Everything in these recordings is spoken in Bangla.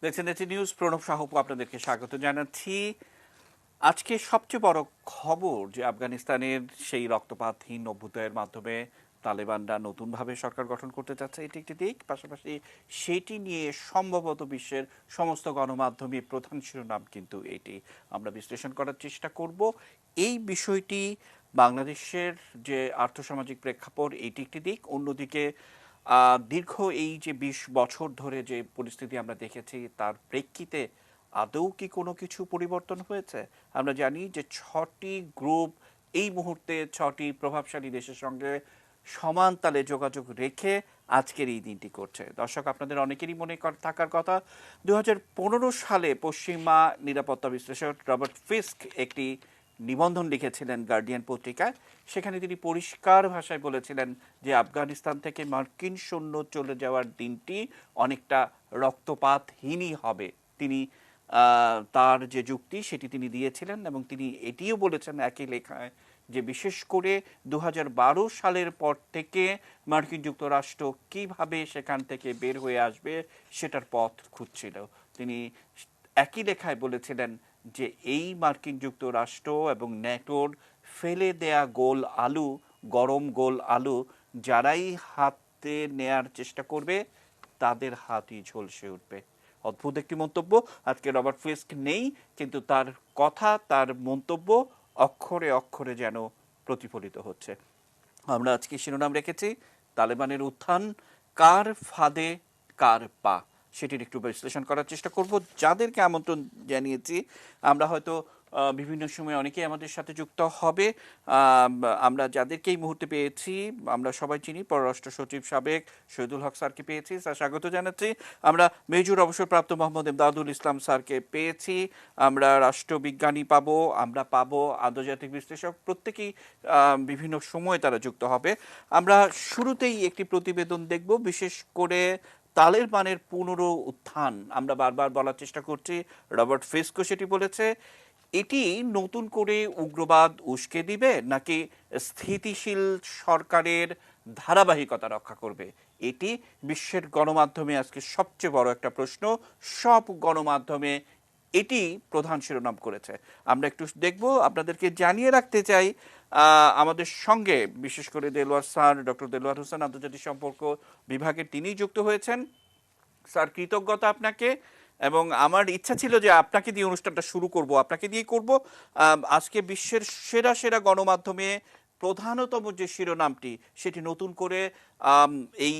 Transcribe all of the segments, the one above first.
দেখছেন নেটি নিউজ, প্রণব সাহু আপনাদেরকে স্বাগত জানাচ্ছি। আজকে সবচেয়ে বড় খবর যে আফগানিস্তানের সেই রক্তপাতহীন অভ্যুদয়ের মাধ্যমে তালেবানরা নতুনভাবে সরকার গঠন করতে চাচ্ছে, এটি একটি দিক। পাশাপাশি সেটি নিয়ে সম্ভবত বিশ্বের সমস্ত গণমাধ্যমে প্রধান শিরোনাম কিন্তু এটি। আমরা বিশ্লেষণ করার চেষ্টা করব এই বিষয়টি। বাংলাদেশের যে আর্থসামাজিক প্রেক্ষাপট, এটি একটি দিক। অন্যদিকে দীর্ঘ এই যে ২০ বছর ধরে যে পরিস্থিতি আমরা দেখেছি, তার প্রেক্ষিতে আদৌ কি কোনো কিছু পরিবর্তন হয়েছে? আমরা জানি যে ৬টি গ্রুপ এই মুহূর্তে ৬টি প্রভাবশালী দেশের সঙ্গে সমান তালে যোগাযোগ রেখে আজকের এই দিনটি করছে। দর্শক, আপনাদের অনেকেরই মনে থাকার কথা, ২০১৫ সালে পশ্চিমা নিরাপত্তা বিশ্লেষক রবার্ট ফিস্ক একটি নিবন্ধন লিখেছিলেন গার্ডিয়ান পত্রিকায়। সেখানে তিনি পরিষ্কার ভাষায় বলেছিলেন যে আফগানিস্তান থেকে মার্কিন সৈন্য চলে যাওয়ার দিনটি অনেকটা রক্তপাতহীনই হবে। তিনি তার যে যুক্তি সেটি তিনি দিয়েছিলেন, এবং তিনি এটিও বলেছেন একই লেখায় যে বিশেষ করে ২০১২ সালের পর থেকে মার্কিন যুক্তরাষ্ট্র কিভাবে সেখান থেকে বের হয়ে আসবে সেটার পথ খুঁজছিল। তিনি একই লেখায় বলেছিলেন যে এই মার্কিন যুক্তরাষ্ট্র এবং ন্যাটোর ফেলে দেয়া গোল আলু, গরম গোল আলু, যারাই হাতে নেয়ার চেষ্টা করবে তাদের হাতই ঝলসে উঠবে। অদ্ভুত একটি মন্তব্য। আজকে রবার্ট ফিস্ক নেই, কিন্তু তার কথা, তার মন্তব্য অক্ষরে অক্ষরে যেন প্রতিফলিত হচ্ছে। আমরা আজকে শিরোনাম রেখেছি তালেবানের উত্থান, কার ফাঁদে কার পা, সেটির একটু বিশ্লেষণ করার চেষ্টা করব। যাদেরকে আমন্ত্রণ জানিয়েছি, আমরা হয়তো বিভিন্ন সময় অনেকেই আমাদের সাথে যুক্ত হবে। আমরা যাদেরকে এই মুহূর্তে পেয়েছি, আমরা সবাই চিনি। পররাষ্ট্র সচিব সাবেক শহীদুল হক স্যারকে পেয়েছি, স্যার স্বাগত জানাচ্ছি। আমরা মেজর অবসরপ্রাপ্ত মোহাম্মদ এমদাদুল ইসলাম স্যারকে পেয়েছি। আমরা রাষ্ট্রবিজ্ঞানী পাবো, আমরা পাবো আন্তর্জাতিক বিশ্লেষক, প্রত্যেকেই বিভিন্ন সময় তারা যুক্ত হবে। আমরা শুরুতেই একটি প্রতিবেদন দেখব, বিশেষ করে তালেবানের পুনরুত্থান। আমরা বারবার বলার চেষ্টা করছি, রবার্ট ফিস্কো সেটি বলেছে, এটি নতুন করে উগ্রবাদ উস্কে দিবে নাকি স্থিতিশীল সরকারের ধারাবাহিকতা রক্ষা করবে? এটি বিশ্বের গণমাধ্যমে আজকে সবচেয়ে বড় একটা প্রশ্ন। সব গণমাধ্যমে এটি প্রধান শিরোনাম করেছে। আমরা একটু দেখব। আপনাদেরকে জানিয়ে রাখতে চাই, আমাদের সঙ্গে বিশেষ করে দেলোয়ার স্যার, ডক্টর দেলোয়ার হোসেন, আন্তর্জাতিক সম্পর্ক বিভাগের তিনিই যুক্ত হয়েছেন। স্যার, কৃতজ্ঞতা আপনাকে। এবং আমার ইচ্ছা ছিল যে আপনাকে দিয়ে অনুষ্ঠানটা শুরু করব, আপনাকে দিয়ে করব। আজকে বিশ্বের সেরা সেরা গণমাধ্যমে প্রধানতম যে শিরোনামটি, সেটি নতুন করে এই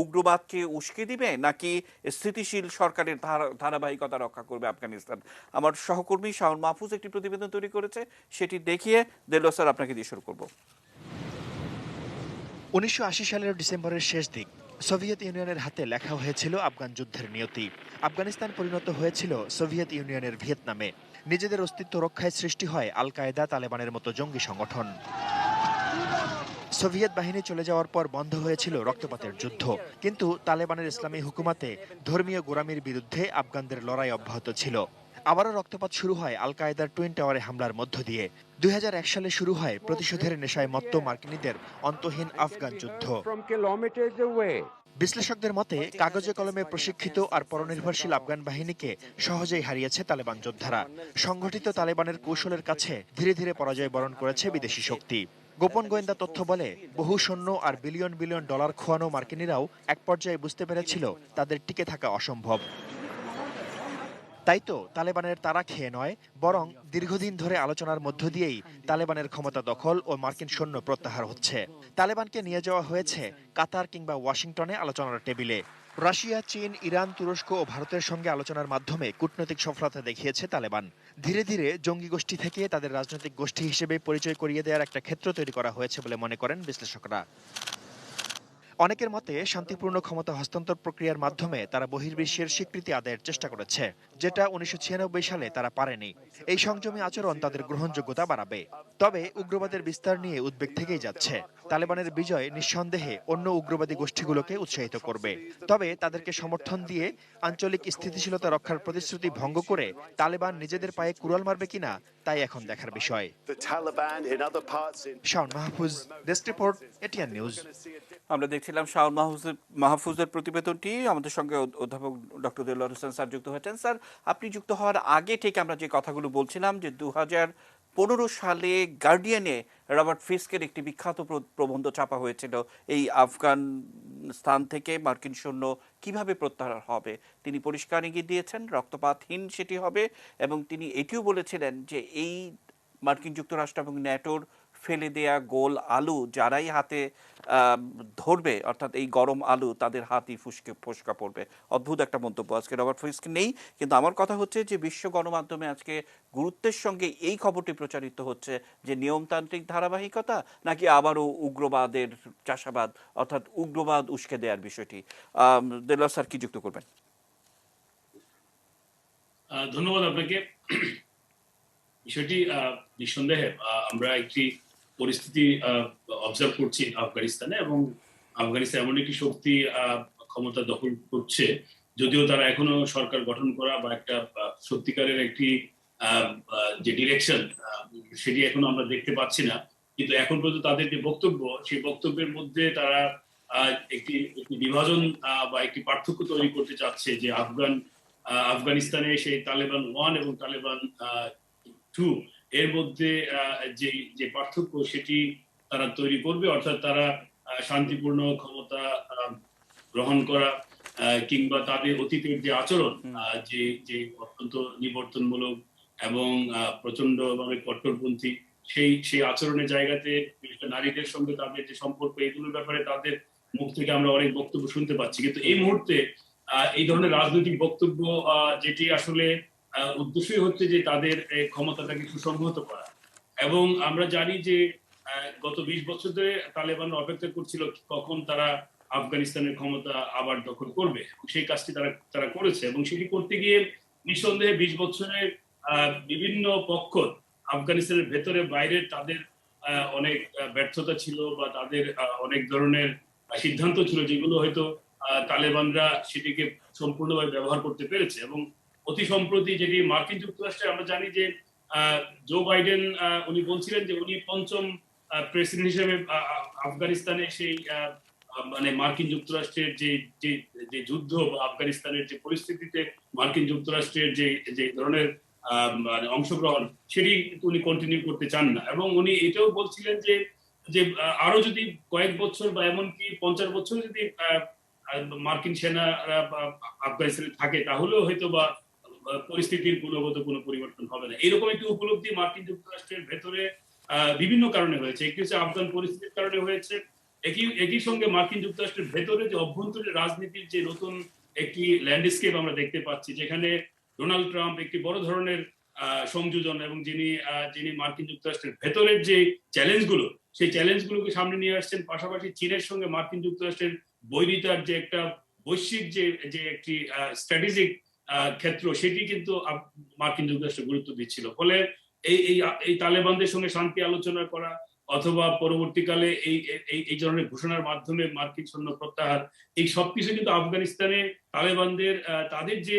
উগ্রবাদকে উস্কে দিবে নাকি স্থিতিশীল সরকারের ধারাবাহিকতা রক্ষা করবে আফগানিস্তান। আমার সহকর্মী শাওন মাহফুজ একটি প্রতিবেদন তৈরি করেছে, সেটি দেখিয়ে দেলোয়ার স্যার আপনাকে দিয়ে শুরু করব। ১৯৮০ সালের ডিসেম্বরের শেষ দিক সোভিয়েত ইউনিয়নের হাতে লেখা হয়েছিল আফগান যুদ্ধের নিয়তি। আফগানিস্তান পরিণত হয়েছিল সোভিয়েত ইউনিয়নের ভিয়েতনামে। নিজেদের অস্তিত্ব রক্ষায় সৃষ্টি হয় আল কায়েদা, তালেবানের মতো জঙ্গি সংগঠন। সোভিয়েত বাহিনী চলে যাওয়ার পর বন্ধ হয়েছিল রক্তপাতের যুদ্ধ, কিন্তু তালেবানের ইসলামী হুকুমাতে ধর্মীয় গোড়ামির বিরুদ্ধে আফগানদের লড়াই অব্যাহত ছিল। আবারও রক্তপাত শুরু হয় আল কায়েদার টুইন টাওয়ারে হামলার মধ্য দিয়ে। ২০০১ সালে শুরু হয় প্রতিশোধের নেশায় মত্ত মার্কিনীদের অন্তহীন আফগান যুদ্ধ। বিশ্লেষকদের মতে কাগজে কলমে প্রশিক্ষিত আর পরনির্ভরশীল আফগান বাহিনীকে সহজেই হারিয়েছে তালেবান যোদ্ধারা। সংগঠিত তালেবানের কৌশলের কাছে ধীরে ধীরে পরাজয় বরণ করেছে বিদেশি শক্তি। গোপন গোয়েন্দা তথ্য বলে, বহু সৈন্য আর বিলিয়ন বিলিয়ন ডলার খোয়ানো মার্কিনীরাও এক পর্যায়ে বুঝতে পেরেছিল তাদের টিকে থাকা অসম্ভব। তাই তো তালেবানের তারা খেয়ে নয়, বরং দীর্ঘদিন ধরে আলোচনার মধ্য দিয়েই তালেবানের ক্ষমতা দখল ও মার্কিন সৈন্য প্রত্যাহার হচ্ছে। তালেবানকে নিয়ে যাওয়া হয়েছে কাতার কিংবা ওয়াশিংটনে আলোচনার টেবিলে। রাশিয়া, চীন, ইরান, তুরস্ক ও ভারতের সঙ্গে আলোচনার মাধ্যমে কূটনৈতিক সফলতা দেখিয়েছে তালেবান। ধীরে ধীরে জঙ্গি গোষ্ঠী থেকে তাদের রাজনৈতিক গোষ্ঠী হিসেবে পরিচয় করিয়ে দেওয়ার একটা ক্ষেত্র তৈরি করা হয়েছে বলে মনে করেন বিশ্লেষকরা। অনেকের মতে শান্তিপূর্ণ ক্ষমতা হস্তান্তর প্রক্রিয়ার মাধ্যমে তারা বহির্বিশ্বের স্বীকৃতি আদায়ের চেষ্টা করেছে, যেটা ১৯৯৬ সালে তারা পারেনি। এই সংযমী আচরণ তাদের গ্রহণযোগ্যতা বাড়াবে। তবে উগ্রবাদের বিস্তার নিয়ে উদ্বেগ থেকেই যাচ্ছে। তালেবানের বিজয় নিঃসন্দেহে অন্য উগ্রবাদী গোষ্ঠীগুলোকে উৎসাহিত করবে। তবে তাদেরকে সমর্থন দিয়ে আঞ্চলিক স্থিতিশীলতা রক্ষার প্রতিশ্রুতি ভঙ্গ করে তালেবান নিজেদের পায়ে কুড়াল মারবে কিনা, তাই এখন দেখার বিষয়। Shaon Mahfuz, desk report, ATN news. আমরা দেখছি দেখছিলাম শাওন মাহফুজের প্রতিবেদনটি। আমাদের সঙ্গে অধ্যাপক ডক্টর দেলোয়ার হোসেন স্যার যুক্ত হয়েছেন। স্যার, আপনি যুক্ত হওয়ার আগে ঠিক আমরা যে কথাগুলো বলছিলাম যে 2015 সালে গার্ডিয়ানে রবার্ট ফিস্কের একটি বিখ্যাত প্রবন্ধ ছাপা হয়েছিল এই আফগানিস্তান থেকে মার্কিন সৈন্য কিভাবে প্রত্যাহার হবে। তিনি পরিষ্কার ইঙ্গিত দিয়েছেন রক্তপাতহীন সেটি হবে, এবং তিনি এটিও বলেছিলেন যে এই মার্কিন যুক্তরাষ্ট্র এবং ন্যাটোর ফেলে দেয়া গোল আলু যারাই হাতে ধরবে, অর্থাৎ এই গরম আলু, তাদের হাতই ফসকা পড়বে। অদ্ভুত একটা মন্তব্য। আজকে রবার্ট ফিস্ক নেই, কিন্তু আমার কথা হচ্ছে যে বিশ্ব গণমাধ্যমে আজকে গুরুত্বের সঙ্গে এই খবরটি প্রচারিত হচ্ছে যে নিয়মতান্ত্রিক ধারাবাহিকতা নাকি আবারও উগ্রবাদের চাষাবাদ, অর্থাৎ উগ্রবাদ উস্কে দেওয়ার বিষয়টি। দেলোয়ার স্যার কি যুক্ত করবেন? ধন্যবাদ আপনাকে। বিষয়টি নিঃসন্দেহে আমরা একটি পরিস্থিতি অবজার্ভ করছি আফগানিস্তানে, এবং আফগানিস্তান এমন একটি শক্তি ক্ষমতা দখল করছে, যদিও তারা এখনো সরকার গঠন করা বা একটা সত্যিকারের একটি যে ডিরেকশন সেটি এখনো আমরা দেখতে পাচ্ছি না। কিন্তু এখন পর্যন্ত তাদের যে বক্তব্য, সেই বক্তব্যের মধ্যে তারা একটি বিভাজন বা একটি পার্থক্য তৈরি করতে চাচ্ছে যে আফগানিস্তানে সেই তালেবান 1 এবং তালেবান 2 এর মধ্যে যে পার্থক্য সেটি তারা তৈরি করবে, অর্থাৎ তারা শান্তিপূর্ণ ক্ষমতা গ্রহণ করা কিংবা তাদের অতীতের যে আচরণ, যে অত্যন্ত নিবর্তনমূলক এবং প্রচন্ডভাবে কট্টরপন্থী, সেই আচরণের জায়গাতে নারীদের সঙ্গে তাদের যে সম্পর্ক, এগুলোর ব্যাপারে তাদের মুখ থেকে আমরা অনেক বক্তব্য শুনতে পাচ্ছি। কিন্তু এই মুহূর্তে এই ধরনের রাজনৈতিক বক্তব্য যেটি আসলে উদ্দেশ্যই হচ্ছে যে তাদের ক্ষমতাটাকে সুসংহত করা। এবং আমরা জানি যে গত 20 বছর ধরে তালেবান অপেক্ষা করছিল কখন তারা আফগানিস্তানের ক্ষমতা আবার দখল করবে, সেই কাজটি তারা করেছে। এবং সেটি করতে গিয়ে নিঃসন্দেহে 20 বছরের বিভিন্ন পক্ষ, আফগানিস্তানের ভেতরে বাইরে, তাদের অনেক ব্যর্থতা ছিল বা তাদের অনেক ধরনের সিদ্ধান্ত ছিল যেগুলো হয়তো তালেবানরা সেটিকে সম্পূর্ণভাবে ব্যবহার করতে পেরেছে। এবং অতি সম্প্রতি যেটি মার্কিন যুক্তরাষ্ট্রে আমরা জানি যে জো বাইডেন উনি বলছিলেন যে উনি 5ম প্রেসিডেন্ট হিসেবে আফগানিস্তানে সেই মানে মার্কিন যুক্তরাষ্ট্রের যে যুদ্ধ বা আফগানিস্তানের যে পরিস্থিতিতে মার্কিন যুক্তরাষ্ট্রের যে ধরনের মানে অংশগ্রহণ, সেটি উনি কন্টিনিউ করতে চান না। এবং উনি এটাও বলছিলেন যে আরো যদি কয়েক বছর বা এমনকি 50 বছর যদি মার্কিন সেনারা আফগানিস্তানে থাকে, তাহলেও হয়তো বা পরিস্থিতির গুণগত কোনো পরিবর্তন হবে না। এরকম একটি উপলব্ধি মার্কিন যুক্তরাষ্ট্রের ভেতরে বিভিন্ন কারণে হয়েছে। একটি হচ্ছে আফগান পরিস্থিতির কারণে হয়েছে, একই সঙ্গে মার্কিন যুক্তরাষ্ট্রের ভেতরে যে অভ্যন্তরীণ রাজনীতির যে নতুন একটি ল্যান্ডস্কেপ আমরা দেখতে পাচ্ছি, যেখানে ডোনাল্ড ট্রাম্প একটি বড় ধরনের সংযোজন, এবং যিনি মার্কিন যুক্তরাষ্ট্রের ভেতরের যে চ্যালেঞ্জগুলো, সেই চ্যালেঞ্জগুলোকে সামনে নিয়ে আসছেন। পাশাপাশি চীনের সঙ্গে মার্কিন যুক্তরাষ্ট্রের বৈরিতার যে একটা বৈশ্বিক যে একটি স্ট্র্যাটেজিক ক্ষেত্র, সেটি কিন্তু মার্কিন যুক্তরাষ্ট্র গুরুত্ব দিচ্ছিল। ফলে এই তালেবানদের সঙ্গে শান্তি আলোচনা করা অথবা পরবর্তীকালে এই ধরনের ঘোষণার মাধ্যমে মার্কিন সৈন্য প্রত্যাহার, এই সবকিছু কিন্তু আফগানিস্তানে তালেবানদের তাদের যে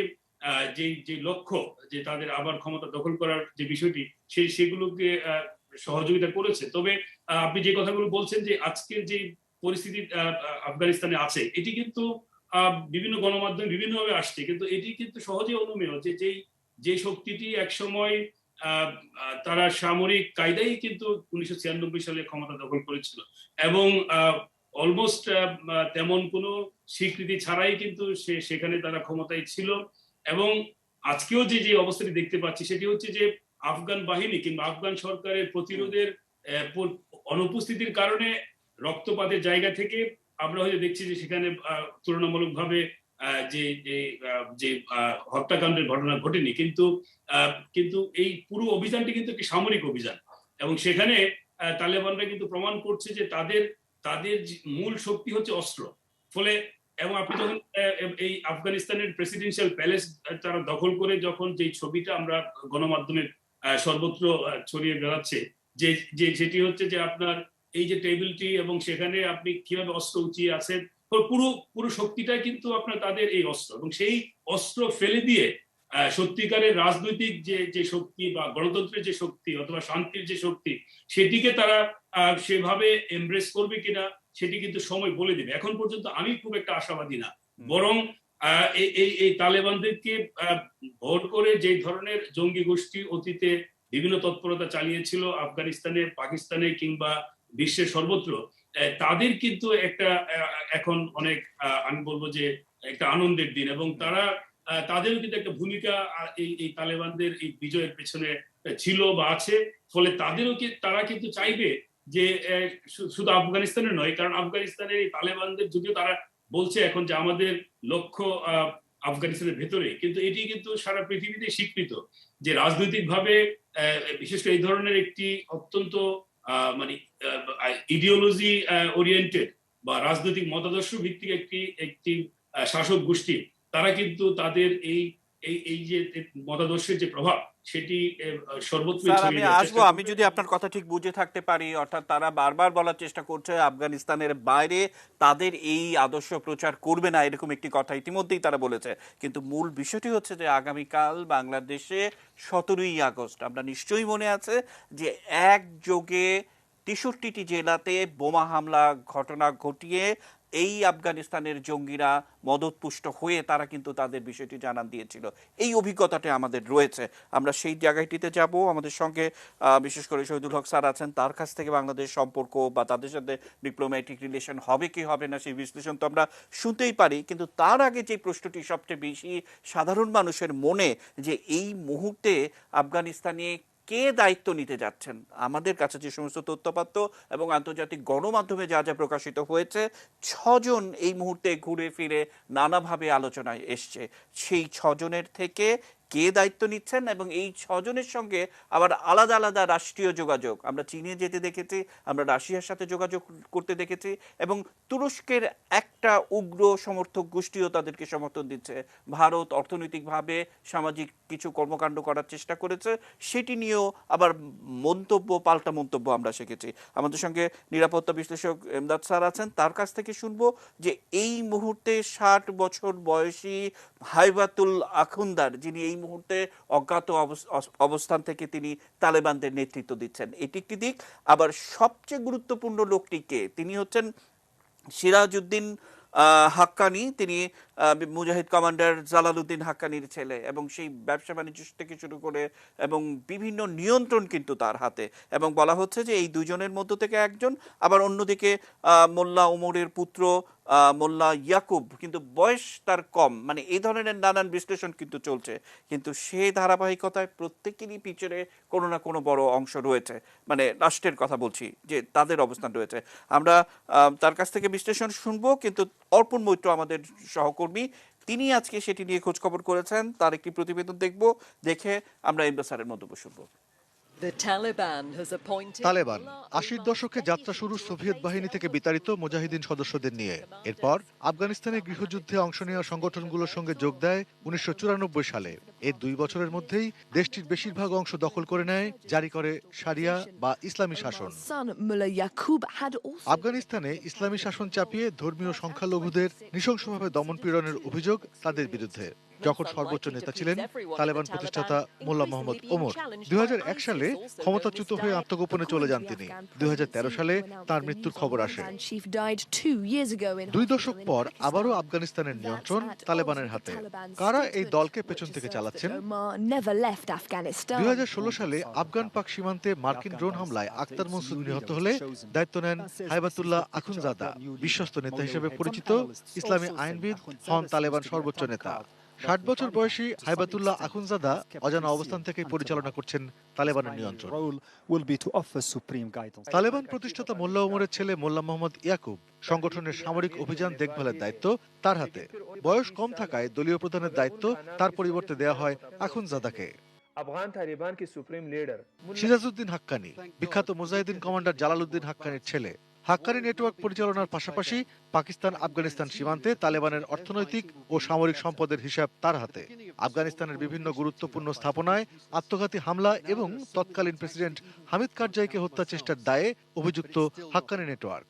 লক্ষ্য, যে তাদের আবার ক্ষমতা দখল করার যে বিষয়টি, সেগুলোকে সহযোগিতা করেছে। তবে আপনি যে কথাগুলো বলছেন যে আজকের যে পরিস্থিতি আফগানিস্তানে আছে, এটি কিন্তু বিভিন্ন গণমাধ্যমে বিভিন্নভাবে আসছে, কিন্তু এটি কিন্তু সহজে অনুমেয় যে শক্তিটি একসময় তারা সামরিক কায়দায় কিন্তু 1996 সালে ক্ষমতা দখল করেছিল, এবং অলমোস্ট তেমন কোনো স্বীকৃতি ছাড়াই কিন্তু সেখানে তারা ক্ষমতায় ছিল। এবং আজকেও যে অবস্থাটি দেখতে পাচ্ছি, সেটি হচ্ছে যে আফগান বাহিনী কিংবা আফগান সরকারের প্রতিরোধের অনুপস্থিতির কারণে রক্তপাতের জায়গা থেকে আমরা হয়তো দেখছি যে সেখানে তুলনামূলকভাবে যে হত্যাকাণ্ডের ঘটনা ঘটেনি, কিন্তু এই পুরো অভিযানটি কিন্তু একটি সামরিক অভিযান, এবং সেখানে তালেবানরা কিন্তু প্রমাণ করছে যে তাদের মূল শক্তি হচ্ছে অস্ত্র। ফলে এবং আপনি যখন এই আফগানিস্তানের প্রেসিডেন্সিয়াল প্যালেস তারা দখল করে, যখন যে ছবিটা আমরা গণমাধ্যমে সর্বত্র ছড়িয়ে বেড়াচ্ছে, যেটি হচ্ছে যে আপনার এই যে টেবিলটি, এবং সেখানে আপনি কিভাবে অস্ত্র উঁচিয়ে আছেন, পুরো শক্তিটাই কিন্তু আপনার তাদের এই অস্ত্র। এবং সেই অস্ত্র ফেলে দিয়ে সত্যিকারের রাজনৈতিক যে শক্তি বা গণতন্ত্রের যে শক্তি অথবা শান্তির যে শক্তি, সেটিকে তারা সেভাবে এমব্রেস করবে কিনা, সেটি কিন্তু সময় বলে দেবে। এখন পর্যন্ত আমি খুব একটা আশাবাদী না, বরং এই তালেবানদেরকে ভোট করে যে ধরনের জঙ্গি গোষ্ঠী অতীতে বিভিন্ন তৎপরতা চালিয়েছিল আফগানিস্তানে, পাকিস্তানে কিংবা বিশ্বের সর্বত্র, তাদের কিন্তু একটা এখন অনেক আমি বলবো যে একটা আনন্দের দিন, এবং তাদেরও কিন্তু একটা ভূমিকা এই তালেবানদের এই বিজয়ের পেছনে ছিল বা আছে। ফলে তারা কিন্তু চাইবে যে শুধু আফগানিস্তানের নয়, কারণ আফগানিস্তানের এই তালেবানদের, যদিও তারা বলছে এখন যে আমাদের লক্ষ্য আফগানিস্তানের ভেতরে, কিন্তু এটি কিন্তু সারা পৃথিবীতে স্বীকৃত যে রাজনৈতিকভাবে বিশেষ করে এই ধরনের একটি অত্যন্ত মানে ইডিওলজি ওরিয়েন্টেড বা রাজনৈতিক মতাদর্শ ভিত্তিক একটি শাসক গোষ্ঠী, তারা কিন্তু তাদের এই যে মতাদর্শের যে প্রভাব সেটি সর্বত্র স্যার, আমি ছড়িয়ে দেওয়ার আসবো। চেষ্টা আমি করবে। যদি আপনার কথা ঠিক বুঝে থাকতে পারি, অর্থাৎ তারা বারবার বলার চেষ্টা করছে আফগানিস্তানের বাইরে তাদের এই আদর্শ প্রচার করবে না, এরকম একটি কথা ইতিমধ্যেই তারা বলেছে। কিন্তু মূল বিষয়টি হচ্ছে যে আগামীকাল বাংলাদেশে 17ই আগস্ট, আমরা নিশ্চয়ই মনে আছে যে একযোগে 63টি জেলাতে বোমা হামলা ঘটনা ঘটিয়ে এই আফগানিস্তানের জঙ্গিরা মদতপুষ্ট হয়ে তারা কিন্তু তাদের বিষয়টি জানান দিয়েছিল। এই অভিজ্ঞতাটা আমাদের রয়েছে, আমরা সেই জায়গাটিতে যাব। আমাদের সঙ্গে বিশেষ করে শহীদুল হক স্যার আছেন, তার কাছ থেকে বাংলাদেশ সম্পর্ক বা তাদের সাথে ডিপ্লোম্যাটিক রিলেশন হবে কি হবে না সেই বিশ্লেষণ তো আমরা শুনতেই পারি। কিন্তু তার আগে যে প্রশ্নটি সবচেয়ে বেশি সাধারণ মানুষের মনে, যে এই মুহূর্তে আফগানিস্তানে কে দায়িত্ব নিতে যাচ্ছেন, আমাদের কাছে যে সমস্ত তথ্যপাত্র এবং আন্তর্জাতিক গণমাধ্যমে যা যা প্রকাশিত হয়েছে, 6জন এই মুহূর্তে ঘুরে ফিরে নানাভাবে আলোচনায় এসছে। সেই 6জনের থেকে কে দায়িত্ব নিচ্ছেন, এবং এই 6জনের সঙ্গে আবার আলাদা আলাদা রাষ্ট্রীয় যোগাযোগ, আমরা চীনে যেতে দেখেছি, আমরা রাশিয়ার সাথে যোগাযোগ করতে দেখেছি, এবং তুরস্কের একটা উগ্র সমর্থক গোষ্ঠীও তাদেরকে সমর্থন দিচ্ছে। ভারত অর্থনৈতিকভাবে সামাজিক কিছু কর্মকাণ্ড করার চেষ্টা করেছে, সেটি নিয়েও আবার পাল্টা মন্তব্য আমরা শিখেছি। আমাদের সঙ্গে নিরাপত্তা বিশ্লেষক এমদাদ স্যার আছেন, তার কাছ থেকে শুনবো যে এই মুহূর্তে 60 বছর বয়সী হাইবাতুল আখুন্দার, যিনি এই মুহূর্তে অজ্ঞাত অবস্থান থেকে তিনি তালেবানদের নেতৃত্ব দিচ্ছেন, এটি একটি দিক। আবার সবচেয়ে গুরুত্বপূর্ণ লোকটিকে, তিনি হচ্ছেন সিরাজউদ্দিন হাক্কানি, তিনি মুজাহিদ কমান্ডার জালালউদ্দিন হাক্কানির ছেলে, এবং সেই ব্যবসা বাণিজ্য থেকে শুরু করে এবং বিভিন্ন নিয়ন্ত্রণ কিন্তু তার হাতে। এবং বলা হচ্ছে যে এই দুজনের মধ্য থেকে একজন। আবার অন্যদিকে মোল্লা ওমরের পুত্র মোল্লা ইয়াকুব, কিন্তু বয়স তার কম, মানে এই ধরনের নানান বিশ্লেষণ কিন্তু চলছে। কিন্তু সেই ধারাবাহিকতায় প্রত্যেকেরই পিছনে কোনো না কোনো বড় অংশ রয়েছে, মানে রাষ্ট্রের কথা বলছি, যে তাদের অবস্থান রয়েছে। আমরা তার কাছ থেকে বিশ্লেষণ শুনবো, কিন্তু অর্পণ মৈত্র আমাদের সহকর্মী, তিনি আজকে সেটি নিয়ে খোঁজখবর করেছেন, তার একটি প্রতিবেদন দেখব, দেখে আমরা ইমদাদ স্যারের মন্তব্য শুনবো। তালেবান 80-র দশকে যাত্রা শুরু সোভিয়েত বাহিনী থেকে বিতাড়িত মুজাহিদিন সদস্যদের নিয়ে। এরপর আফগানিস্তানে গৃহযুদ্ধে অংশ নেওয়া সংগঠনগুলোর সঙ্গে যোগ দেয় 1994 সালে। এর 2 বছরের মধ্যেই দেশটির বেশিরভাগ অংশ দখল করে নেয়, জারি করে শরিয়া বা ইসলামী শাসন। আফগানিস্তানে ইসলামী শাসন চাপিয়ে ধর্মীয় সংখ্যালঘুদের নৃশংসভাবে দমনপীড়নের অভিযোগ তাদের বিরুদ্ধে। যখন সর্বোচ্চ নেতা ছিলেন তালেবান প্রতিষ্ঠাতা মোল্লা মোহাম্মদ ওমর। 2001 সালে ক্ষমতাচ্যুত হয়ে আত্মগোপনে চলে যান তিনি। 2013 সালে তার মৃত্যুর খবর আসে। 2 দশক পর আবারও আফগানিস্তানের নিয়ন্ত্রণ তালেবানের হাতে। কারা এই দলকে পেছন থেকে চালাচ্ছেন? 2016 সালে আফগান পাক সীমান্তে মার্কিন ড্রোন হামলায় আখতার মনসুর নিহত হলে দায়িত্ব নেন হাইবাতুল্লাহ আখুনজাদা। বিশ্বস্ত নেতা হিসেবে পরিচিত ইসলামী আইনবিদ হন তালেবান সর্বোচ্চ নেতা। 60 বছর বয়সী হাইবাতুল্লাহ আখুনজাদা অজানা অবস্থান থেকে পরিচালনা করছেন তালেবানের নিয়ন্ত্রণ। তালেবান প্রতিষ্ঠাতা মোল্লা ওমরের ছেলে মোল্লা মোহাম্মদ ইয়াকুব, সংগঠনের সামরিক অভিযান দেখভালের দায়িত্ব তার হাতে। বয়স কম থাকায় দলীয় প্রধানের দায়িত্ব তার পরিবর্তে দেয়া হয় আখুনজাদাকে। সিরাজউদ্দিন হাক্কানি, বিখ্যাত মুজাহিদিন কমান্ডার জালালউদ্দিন হাক্কানির ছেলে। হাক্কানি নেটওয়ার্ক পরিচালনার পাশাপাশি পাকিস্তান আফগানিস্তান সীমান্তে তালেবানের অর্থনৈতিক ও সামরিক সম্পদের হিসাব তার হাতে। আফগানিস্তানের বিভিন্ন গুরুত্বপূর্ণ স্থাপনায় আত্মঘাতী হামলা এবং তৎকালীন প্রেসিডেন্ট হামিদ কারজাইকে হত্যা চেষ্টার দায়ে অভিযুক্ত হাক্কানি নেটওয়ার্ক।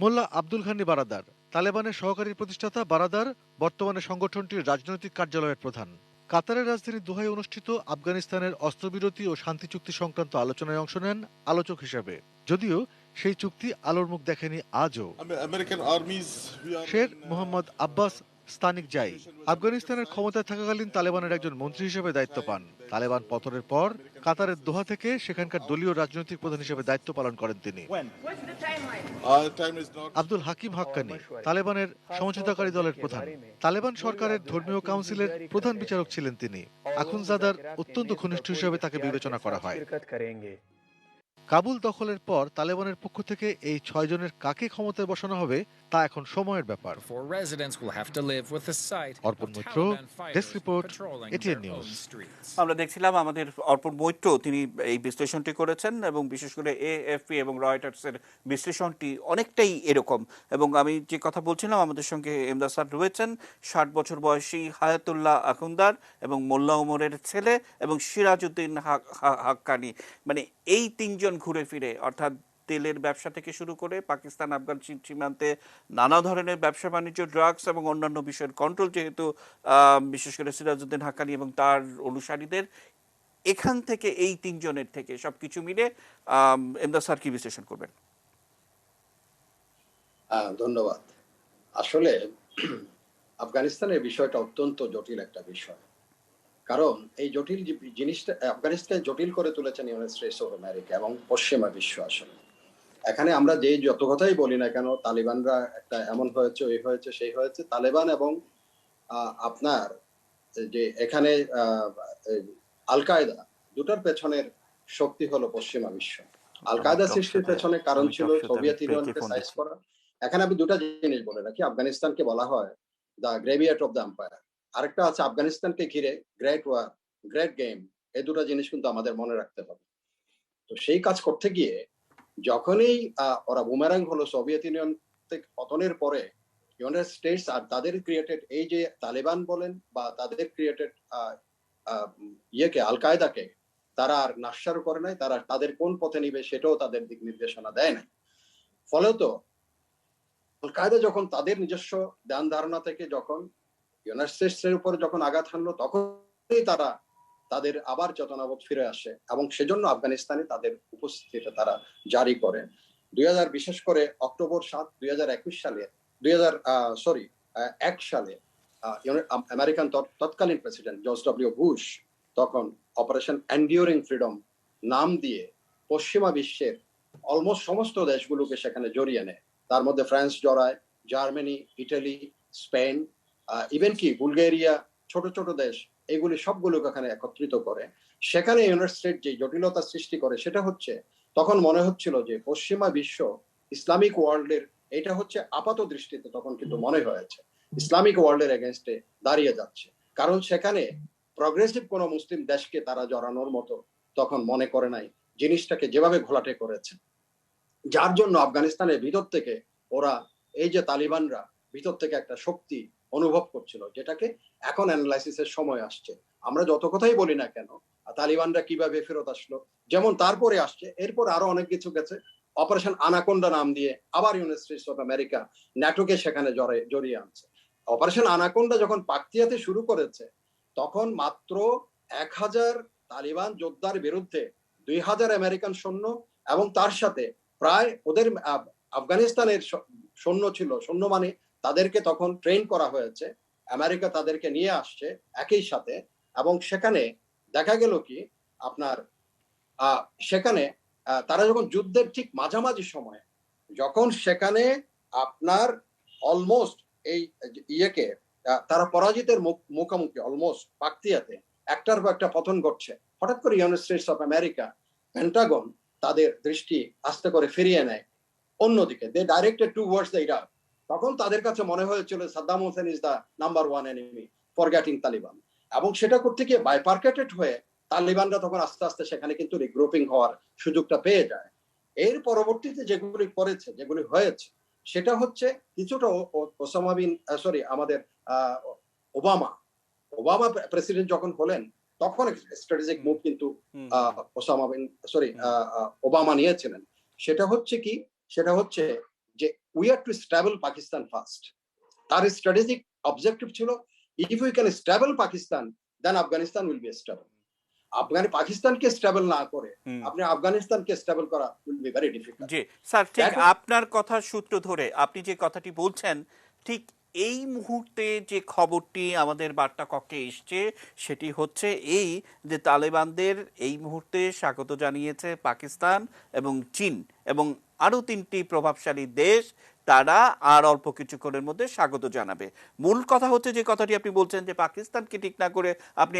মোল্লা আব্দুল ঘানি বারাদার, তালেবানের সহকারী প্রতিষ্ঠাতা বারাদার বর্তমানে সংগঠনটির রাজনৈতিক কার্যালয়ের প্রধান। কাতারের রাজধানী দোহায় অনুষ্ঠিত আফগানিস্তানের অস্ত্রবিরতি ও শান্তি চুক্তি সংক্রান্ত আলোচনায় অংশ নেন আলোচক হিসেবে। যদিও সেই চুক্তি আলোর মুখ দেখেনি আজও। American armies, we are Sher in, Mohammad Abbas স্তানিক জাই আফগানিস্তানের ক্ষমতায় থাকাকালীন তালেবানের একজন মন্ত্রী হিসেবে দায়িত্ব পান। তালেবান পতনের পর কাতারের দোহা থেকে সেখানকার দলীয় রাজনৈতিক প্রধান হিসেবে দায়িত্ব পালন করেন তিনি। time is not. Abdul Hakim Haqqani তালেবানের সমঝোতাকারী দলের প্রধান। তালেবান সরকারের ধর্মীয় কাউন্সিলের প্রধান বিচারক ছিলেন তিনি। আখুনজাদার অত্যন্ত ঘনিষ্ঠ হিসেবে তাকে বিবেচনা করা হয়। কাবুল দখলের পর তালেবানের পক্ষ থেকে এই 6 জনের কাকে ক্ষমতায় বসানো হবে তা এখন সময়ের ব্যাপার। Arpan Maitra, desk report, ATN news. আমরা দেখছিলাম আমাদের অর্পণ মৈত্র তিনি এই বিশ্লেষণটি করেছেন এবং বিশেষ করে এএফপি এবং রয়টার্সের বিশ্লেষণটি অনেকটাই এরকম। এবং আমি যে কথা বলছিলাম আমাদের সঙ্গে এমদাদ স্যার রয়েছেন 60 বছর বয়সী হায়াতুল্লাহ আখুন্দার এবং মোল্লা ওমরের ছেলে এবং সিরাজউদ্দিন হাক্কানি, মানে এই তিনজন ঘুরে ফিরে অর্থাৎ তেলের ব্যবসা থেকে শুরু করে পাকিস্তান আফগান সীমান্তে নানা ধরনের ব্যবসা বাণিজ্য, ড্রাগস এবং অন্যান্য বিষয়ের কন্ট্রোল, যেহেতু বিশেষ করে সিরাজউদ্দিন হাক্কানি এবং তার অনুসারীদের, এখান থেকে এই তিনজনের থেকে সবকিছু মিলে এমদাদ স্যার কি বিশ্লেষণ করবেন? ধন্যবাদ। আসলে আফগানিস্তানের বিষয়টা অত্যন্ত জটিল একটা বিষয়, কারণ এই জটিল জিনিসটা আফগানিস্তান জটিল করে তুলেছেন ইউনাইটেড স্টেটস অফ আমেরিকা এবং পশ্চিমা বিশ্ব। আসলে এখানে আমরা যে যত কথাই বলি না কেন, তালিবানরা একটা এমন হয়েছে, ওই হয়েছে, সেই হয়েছে, তালেবান এবং আপনার যে এখানে আল কায়দা, দুটার পেছনের শক্তি হলো পশ্চিমা বিশ্ব। আল কায়দা সৃষ্টির পেছনে কারণ ছিল সোভিয়েত ইউনিয়নকে সাইজ করা। এখানে আমি দুটা জিনিস বলে রাখি, আফগানিস্তানকে বলা হয় the graveyard of the empire, আরেকটা আছে আফগানিস্তানকে ঘিরে গ্রেট ওয়ার, গ্রেট গেম। এই দুটো জিনিস কিন্তু আমাদের মনে রাখতে হবে। তো সেই কাজ করতে গিয়ে যখনই ওরা বুমেরাং হলো সোভিয়েত ইউনিয়ন থেকে পতনের পরে, ইউনাইটেড স্টেটস আর তাদের ক্রিয়েটেড এই যে তালেবান বলেন বা তাদের ক্রিয়েটেড আল কায়দাকে তারা আর নাশ্বার করে নাই, তারা তাদের কোন পথে নিবে সেটাও তাদের দিক নির্দেশনা দেয় নাই। ফলে তো আল কায়দা যখন তাদের নিজস্ব ধ্যান ধারণা থেকে যখন ইউনাইটেড স্টেটস এর উপর যখন আঘাত হানলো, তখনই তারা তাদের আবার চেতনাবোধ ফিরে আসে এবং সেজন্য আফগানিস্তানে তাদের উপস্থিতিটা তারা জারি করে। বিশেষ করে অক্টোবর 7, 2021 সালে 1 সালে আমেরিকান তৎকালীন প্রেসিডেন্ট জর্জ ডব্লিউ বুশ তখন অপারেশন এন্ডিউরিং ফ্রিডম নাম দিয়ে পশ্চিমা বিশ্বের অলমোস্ট সমস্ত দেশগুলোকে সেখানে জড়িয়ে নেয়। তার মধ্যে ফ্রান্স জড়ায়, জার্মানি, ইটালি, স্পেন, ইভেন কি বুলগেরিয়া, ছোট ছোট দেশ, এগুলি সবগুলোকে এখানে একত্রিত করে। সেখানে ইউনাইটেড স্টেটস যে জটিলতা সৃষ্টি করে সেটা হচ্ছে, তখন মনে হচ্ছিল যে পশ্চিমা বিশ্ব ইসলামিক ওয়ার্ল্ডের, এটা হচ্ছে আপাত দৃষ্টিতে তখন কিন্তু মনে হয়েছে ইসলামিক ওয়ার্ল্ডের এগেনস্টে দাঁড়িয়ে যাচ্ছে, কারণ সেখানে প্রগ্রেসিভ কোনো মুসলিম দেশকে তারা জড়ানোর মতো তখন মনে করে নাই, জিনিসটাকে যেভাবে ঘোলাটে করেছে। যার জন্য আফগানিস্তানের ভিতর থেকে ওরা এই যে তালিবানরা ভিতর থেকে একটা শক্তি অনুভব করছিল, যেটাকে এখন অ্যানালাইসিসের সময় আসছে। আমরা যত কথাই বলি না কেন, তালিবানরা কিভাবে ফেরত আসলো, যেমন তারপরে আসছে, এরপর আরো অনেক কিছু গেছে। অপারেশন আনাকোন্ডা নাম দিয়ে আবার ইউনাইটেড স্টেটস অফ আমেরিকা ন্যাটোকে সেখানে জড়িয়ে আনছে। অপারেশন আনাকোন্ডা যখন পাকতিয়াতে শুরু করেছে, তখন মাত্র 1000 তালিবান যোদ্ধার বিরুদ্ধে 2000 আমেরিকান সৈন্য এবং তার সাথে প্রায় ওদের আফগানিস্তানের সৈন্য ছিল, সৈন্য মানে তাদেরকে তখন ট্রেন করা হয়েছে, আমেরিকা তাদেরকে নিয়ে আসছে একই সাথে। এবং সেখানে দেখা গেল কি আপনার সেখানে তারা যখন যুদ্ধের ঠিক মাঝামাঝি সময়ে, যখন সেখানে আপনার অলমোস্ট এই ইয়েকে তারা পরাজিতের মুখোমুখি, অলমোস্ট পাকতিয়াতে একটার পর একটা পতন ঘটছে, হঠাৎ করে United States of America Pentagon তাদের দৃষ্টি আস্তে করে ফিরিয়ে নেয় অন্যদিকে, they directed towards the Iraq. তখন তাদের কাছে মনে হয়েছিল Saddam Hussein is the number 1 enemy, forgetting Taliban. এবং সেটা করতে গিয়ে বাইপার্কেটেড হয়ে তালিবানরা তখন আস্তে আস্তে সেখানে কিন্তু রিগ্রুপিং হওয়ার সুযোগটা পেয়ে যায়। এর পরবর্তীতে যেগুলি করেছে, যেগুলি হয়েছে, সেটা হচ্ছে কিছুটা ওসামা বিন আমাদের ওবামা প্রেসিডেন্ট যখন হলেন, তখন স্ট্র্যাটেজিক মুভ কিন্তু ওবামা নিয়েছিলেন। সেটা হচ্ছে কি, সেটা হচ্ছে যে we are to stable Pakistan first. তার স্ট্র্যাটেজিক অবজেক্টিভ ছিল, if we can stable Pakistan, then Afghanistan will be stable. পাকিস্তানকে স্টেবল না করে হুম। আপনি আফগানিস্তানকে স্টেবল করা will be very difficult. Ji sir, ঠিক দেখো- আপনার কথার সূত্র ধরে আপনি যে কথাটি বলছেন, ঠিক এই মুহূর্তে যে খবরটি আমাদের বার্তা কক্ষে এসছে সেটি হচ্ছে এই যে তালেবানদের এই মুহূর্তে স্বাগত জানিয়েছে পাকিস্তান এবং চীন এবং আরও 3টি প্রভাবশালী দেশ। তারা আর অল্প কিছুক্ষণের মধ্যে স্বাগত জানাবে। মূল কথা হচ্ছে যে কথাটি আপনি বলছেন যে পাকিস্তানকে ঠিক না করে আপনি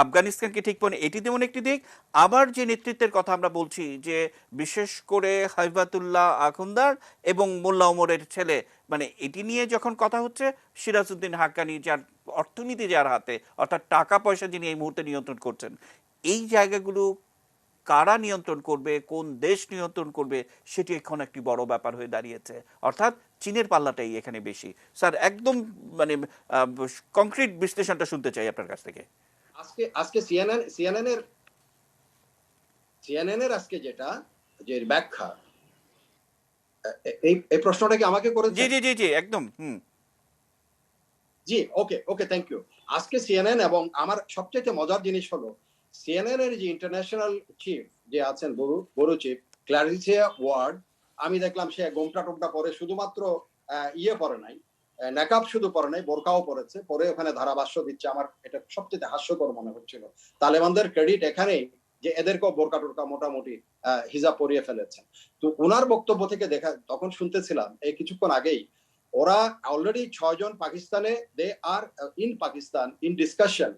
আফগানিস্তানকে ঠিক করেন, এটি যেমন একটি দিক। আবার যে নেতৃত্বের কথা আমরা বলছি যে বিশেষ করে হাইবাতুল্লাহ আখুন্দার এবং মোল্লা ওমরের ছেলে, মানে এটি নিয়ে যখন কথা হচ্ছে, সিরাজউদ্দিন হাক্কানি যার অর্থনীতি যার হাতে, অর্থাৎ টাকা পয়সা যিনি এই মুহূর্তে নিয়ন্ত্রণ করছেন, এই জায়গাগুলো কারা নিয়ন্ত্রণ করবে, কোন দেশ নিয়ন্ত্রণ করবে, সেটি এখন একটি বড় ব্যাপার হয়ে দাঁড়িয়েছে। অর্থাৎ চীনের পাল্লাটাই এখানে বেশি। স্যার একদম মানে কংক্রিট বিশ্লেষণটা শুনতে চাই আপনার কাছ থেকে। আজকে সিএনএন এর আজকে যেটা যে ব্যাখ্যা, এই প্রশ্নটা কি আমাকে জি করেছেন? জি জি জি একদম। জি, ওকে, থ্যাংক ইউ। আজকে সিএনএন, এবং আমার সবচেয়ে মজার জিনিস হলো সিএনএন এর যে ইন্টারন্যাশনাল চিফ যে আছেন, বড় চিফ ক্লারিসিয়া ওয়ার্ড, আমি দেখলাম সে গোমটা টোমটা পরে, শুধুমাত্র পরে নাই, নেকাব শুধু পরে নাই, বোরকাও পরেছে, পরে ওখানে ধারাভাষ্য দিচ্ছে। আমার এটা সবচেয়ে হাস্যকর মনে হচ্ছিল। তালেবানদের ক্রেডিট এখানেই যে এদেরকেও বোরকা টোরকা মোটামুটি হিজাব পরিয়ে ফেলেছেন। তো ওনার বক্তব্য থেকে তখন শুনতেছিলাম এই কিছুক্ষণ আগেই, ওরা অলরেডি 6 জন পাকিস্তানে, দে আর ইন পাকিস্তান ইন ডিসকাশন।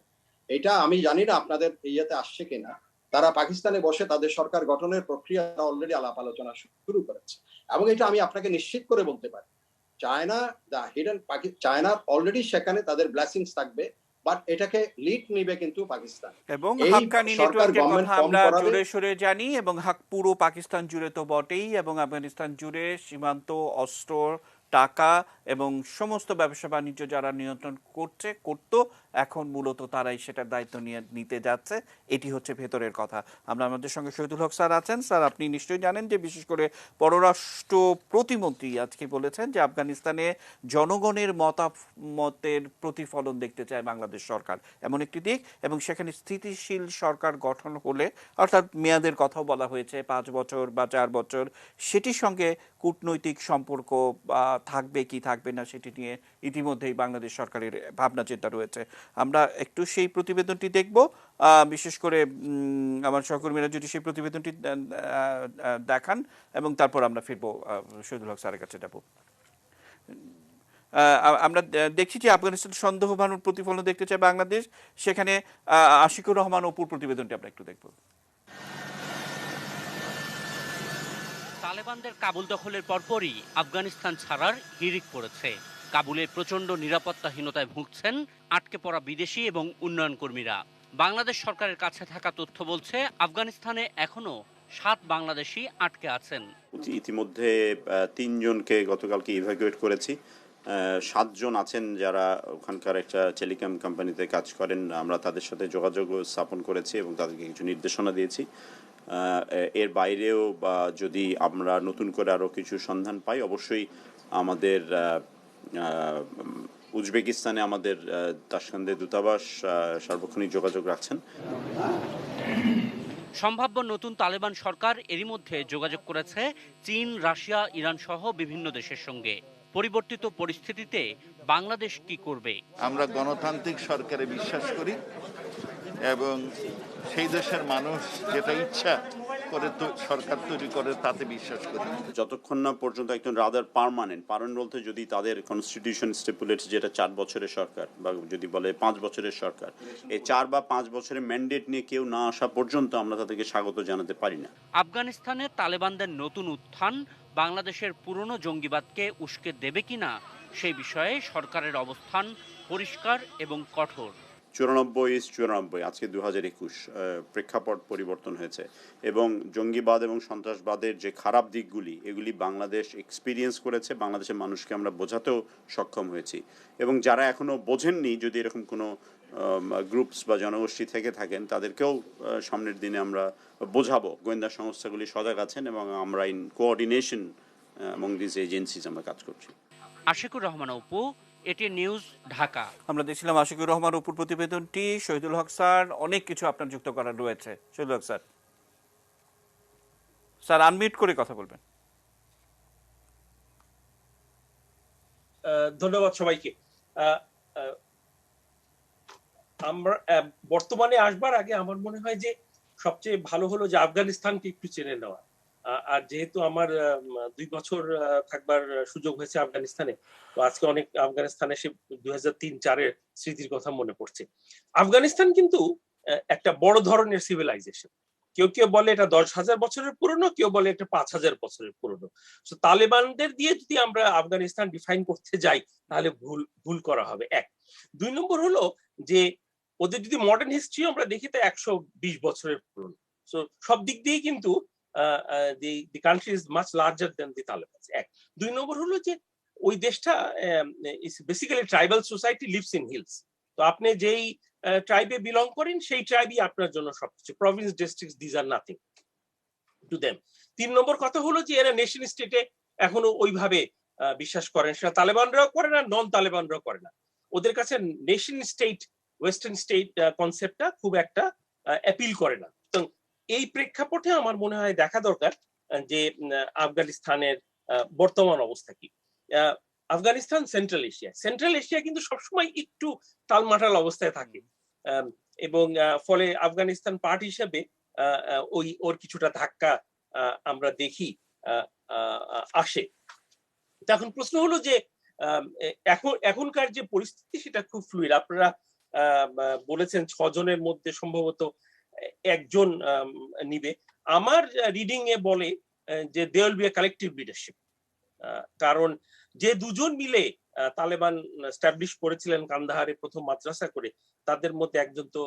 এটা আমি জানি না আপনাদের ইয়েতে আসছে কিনা। তারা পাকিস্তানে বসে তাদের সরকার গঠনের প্রক্রিয়া অলরেডি আলাপ আলোচনা শুরু করেছে, এবং এটা আমি আপনাকে নিশ্চিত করে বলতে পারি চায়না চায়না অলরেডি সেখানে তাদের ব্লেসিংস থাকবে, বাট এটাকে লিড নিবে কিন্তু পাকিস্তান। এবং এই হাক্কানি সরকার নেটওয়ার্কের গভর্নমেন্ট কথা ফর্ম আমরা করাবে। জোরে সোরে জানি, এবং পুরো পাকিস্তান জুড়ে তো বটেই, এবং আফগানিস্তান জুড়ে সীমান্ত, অস্ত্র, টাকা এবং সমস্ত ব্যবসা বাণিজ্য যারা নিয়ন্ত্রণ করতো, এখন মূলত তারাই সেটার দায়িত্ব নিতে যাচ্ছে। এটি হচ্ছে ভেতরের কথা। আমরা আমাদের সঙ্গে শহীদুল হক স্যার আছেন। স্যার আপনি নিশ্চয়ই জানেন যে বিশেষ করে পররাষ্ট্র প্রতিমন্ত্রী আজকে বলেছেন যে আফগানিস্তানে জনগণের মতামতের প্রতিফলন দেখতে চায় বাংলাদেশ সরকার, এমন একটি দিক। এবং সেখানে স্থিতিশীল সরকার গঠন হলে, অর্থাৎ মেয়াদের কথাও বলা হয়েছে 5 বছর বা 4 বছর, সেটির সঙ্গে কূটনৈতিক সম্পর্ক থাকবে কি থাকবে না সেটি নিয়ে ইতিমধ্যেই বাংলাদেশ সরকারের ভাবনা চিন্তা রয়েছে। আমরা একটু সেই প্রতিবেদনটি দেখব, বিশেষ করে আমার সহকর্মীরা যদি সেই প্রতিবেদনটি দেখান, এবং তারপর আমরা ফিরবো, শহীদুল হক স্যারের কাছে যাব। আমরা দেখছি যে আফগানিস্তান সন্দেহভাজন প্রতিফলন দেখতে চায় বাংলাদেশ, সেখানে আশিকুর রহমান অপুর প্রতিবেদনটি আমরা একটু দেখব। তালেবানদের কাবুল দখলের পরপরই আফগানিস্তান ছাড়ার হিড়িক পড়েছে। কাবুলে প্রচণ্ড নিরাপত্তাহীনতায় ভুগছেন আটকে পড়া বিদেশি এবং উন্নয়ন কর্মীরা। বাংলাদেশ সরকারের কাছে থাকা তথ্য বলছে আফগানিস্তানে এখনো 7 বাংলাদেশি আটকে আছেন। ইতিমধ্যে 3 জনকে গতকালকে ইভ্যাকুয়েট করেছি। 7 জন আছেন যারা ওখানকার একটা টেলিকম কোম্পানিতে কাজ করেন। আমরা তাদের সাথে যোগাযোগ স্থাপন করেছি এবং তাদেরকে কিছু নির্দেশনা দিয়েছি। এর বাইরেও যদি আমরা নতুন করে আরও কিছু সন্ধান পাই, অবশ্যই আমাদের উজবেকিস্তানে আমাদের তাশকান্দে দূতাবাস সার্বক্ষণিক যোগাযোগ রাখছেন। সম্ভাব্য নতুন তালেবান সরকার এরই মধ্যে যোগাযোগ করেছে চীন, রাশিয়া, ইরান সহ বিভিন্ন দেশের সঙ্গে। পরিবর্তিত পরিস্থিতিতে বাংলাদেশ কি করবে? আমরা গণতান্ত্রিক সরকারে বিশ্বাস করি, এবং সেই দেশের মানুষ যেটা ইচ্ছা করে সরকার তৈরি করে তাতে বিশ্বাস করি। যতক্ষণ না পর্যন্ত একজন রাদার পার্মানেন্ট বলতে, যদি তাদের কনস্টিটিউশন স্টিপুলেটস যেটা 4 বছরের সরকার, বা যদি বলে 5 বছরের সরকার, এই 4 বা 5 বছরের ম্যান্ডেট নিয়ে কেউ না আসা পর্যন্ত আমরা তাদেরকে স্বাগত জানাতে পারি না। আফগানিস্তানে তালেবানদের নতুন উত্থান বাংলাদেশের পুরনো জঙ্গিবাদকে উস্কে দেবে কিনা সেই বিষয়ে সরকারের অবস্থান পরিষ্কার এবং কঠোর। 94 আজকে 2021, প্রেক্ষাপট পরিবর্তন হয়েছে, এবং জঙ্গিবাদ এবং সন্ত্রাসবাদের যে খারাপ দিকগুলি, এগুলি বাংলাদেশ এক্সপিরিয়েন্স করেছে। বাংলাদেশের মানুষকে আমরা বোঝাতেও সক্ষম হয়েছি, এবং যারা এখনো বোঝেননি, যদি এরকম কোনো গ্রুপস বা জনগোষ্ঠী থেকে থাকেন, তাদেরকেও সামনের দিনে আমরা বোঝাবো। গোয়েন্দা সংস্থাগুলি সজাগ আছেন, এবং আমরা in coordination among this agencies আমরা কাজ করছি। আশিকুর রহমান অপু, এটি নিউজ, ঢাকা। আমরা দেখছিলাম আশিকুর রহমান উপর প্রতিবেদনটি। শহীদুল হক স্যার, অনেক কিছু আপনার যুক্ত করার রয়েছে। শহীদুল হক স্যার, স্যার আনমিউট করে কথা বলবেন। ধন্যবাদ সবাইকে। আমরা বর্তমানে আসবার আগে আমার মনে হয় যে সবচেয়ে ভালো হলো যে আফগানিস্তানকে একটু চেনে নেওয়া। আর যেহেতু আমার 2 বছর থাকবার সুযোগ হয়েছে আফগানিস্তানে, তো আজকে অনেক আফগানিস্তানে সে 2003-04-এর স্মৃতির কথা মনে পড়ছে। আফগানিস্তান কিন্তু একটা বড় ধরনের সিভিলাইজেশন। কেউ কেউ বলে এটা 10,000 বছরের পুরনো, কেউ বলে এটা 5,000 বছরের পুরনো। তো তালেবানদের দিয়ে যদি আমরা আফগানিস্তান ডিফাইন করতে যাই তাহলে ভুল করা হবে। 1। 2 নম্বর হলো যে ওদের যদি মডার্ন হিস্ট্রি আমরা দেখি তো 120 বছরের পুরনো। সো সব দিক দিয়ে কিন্তু the country is much larger than the Taliban. 1। 2 নম্বর হলো যে ওই দেশটা is basically tribal society, lives in hills. তো আপনি যেই ট্রাইবে বিলং করেন সেই ট্রাইবই আপনার জন্য সবকিছু। Province, districts, this are nothing to them. 3 নম্বর কথা হলো যে এরা নেশন স্টেটে এখনো ওইভাবে বিশ্বাস করেন, সেটা তালেবানরাও করে না, নন তালেবানরাও করে না। ওদের কাছে নেশন স্টেট, ওয়েস্টার্ন স্টেট কনসেপ্টটা খুব একটা অ্যাপিল করে না। তো এই প্রেক্ষাপটে আমার মনে হয় দেখা দরকার যে আফগানিস্তানের বর্তমান অবস্থা কি। আফগানিস্তান সেন্ট্রাল এশিয়া কিন্তু সবসময় একটু টালমাটাল অবস্থায় থাকে, এবং ফলে আফগানিস্তান পার্ট হিসেবে ওর কিছুটা ধাক্কা আমরা দেখি আসে। এখন প্রশ্ন হলো যে এখনকার যে পরিস্থিতি সেটা খুব ফ্লুইড। আপনারা বলেছেন 6 জনের মধ্যে সম্ভবত একজন নিবে। আমার রিডিং এ বলে যে they will be a collective leadership. কারণ যে 2 জন মিলে তালেবান এস্টাবলিশ করেছিলেন কান্দাহারে প্রথম মাদ্রাসা করে, তাদের মধ্যে একজন তো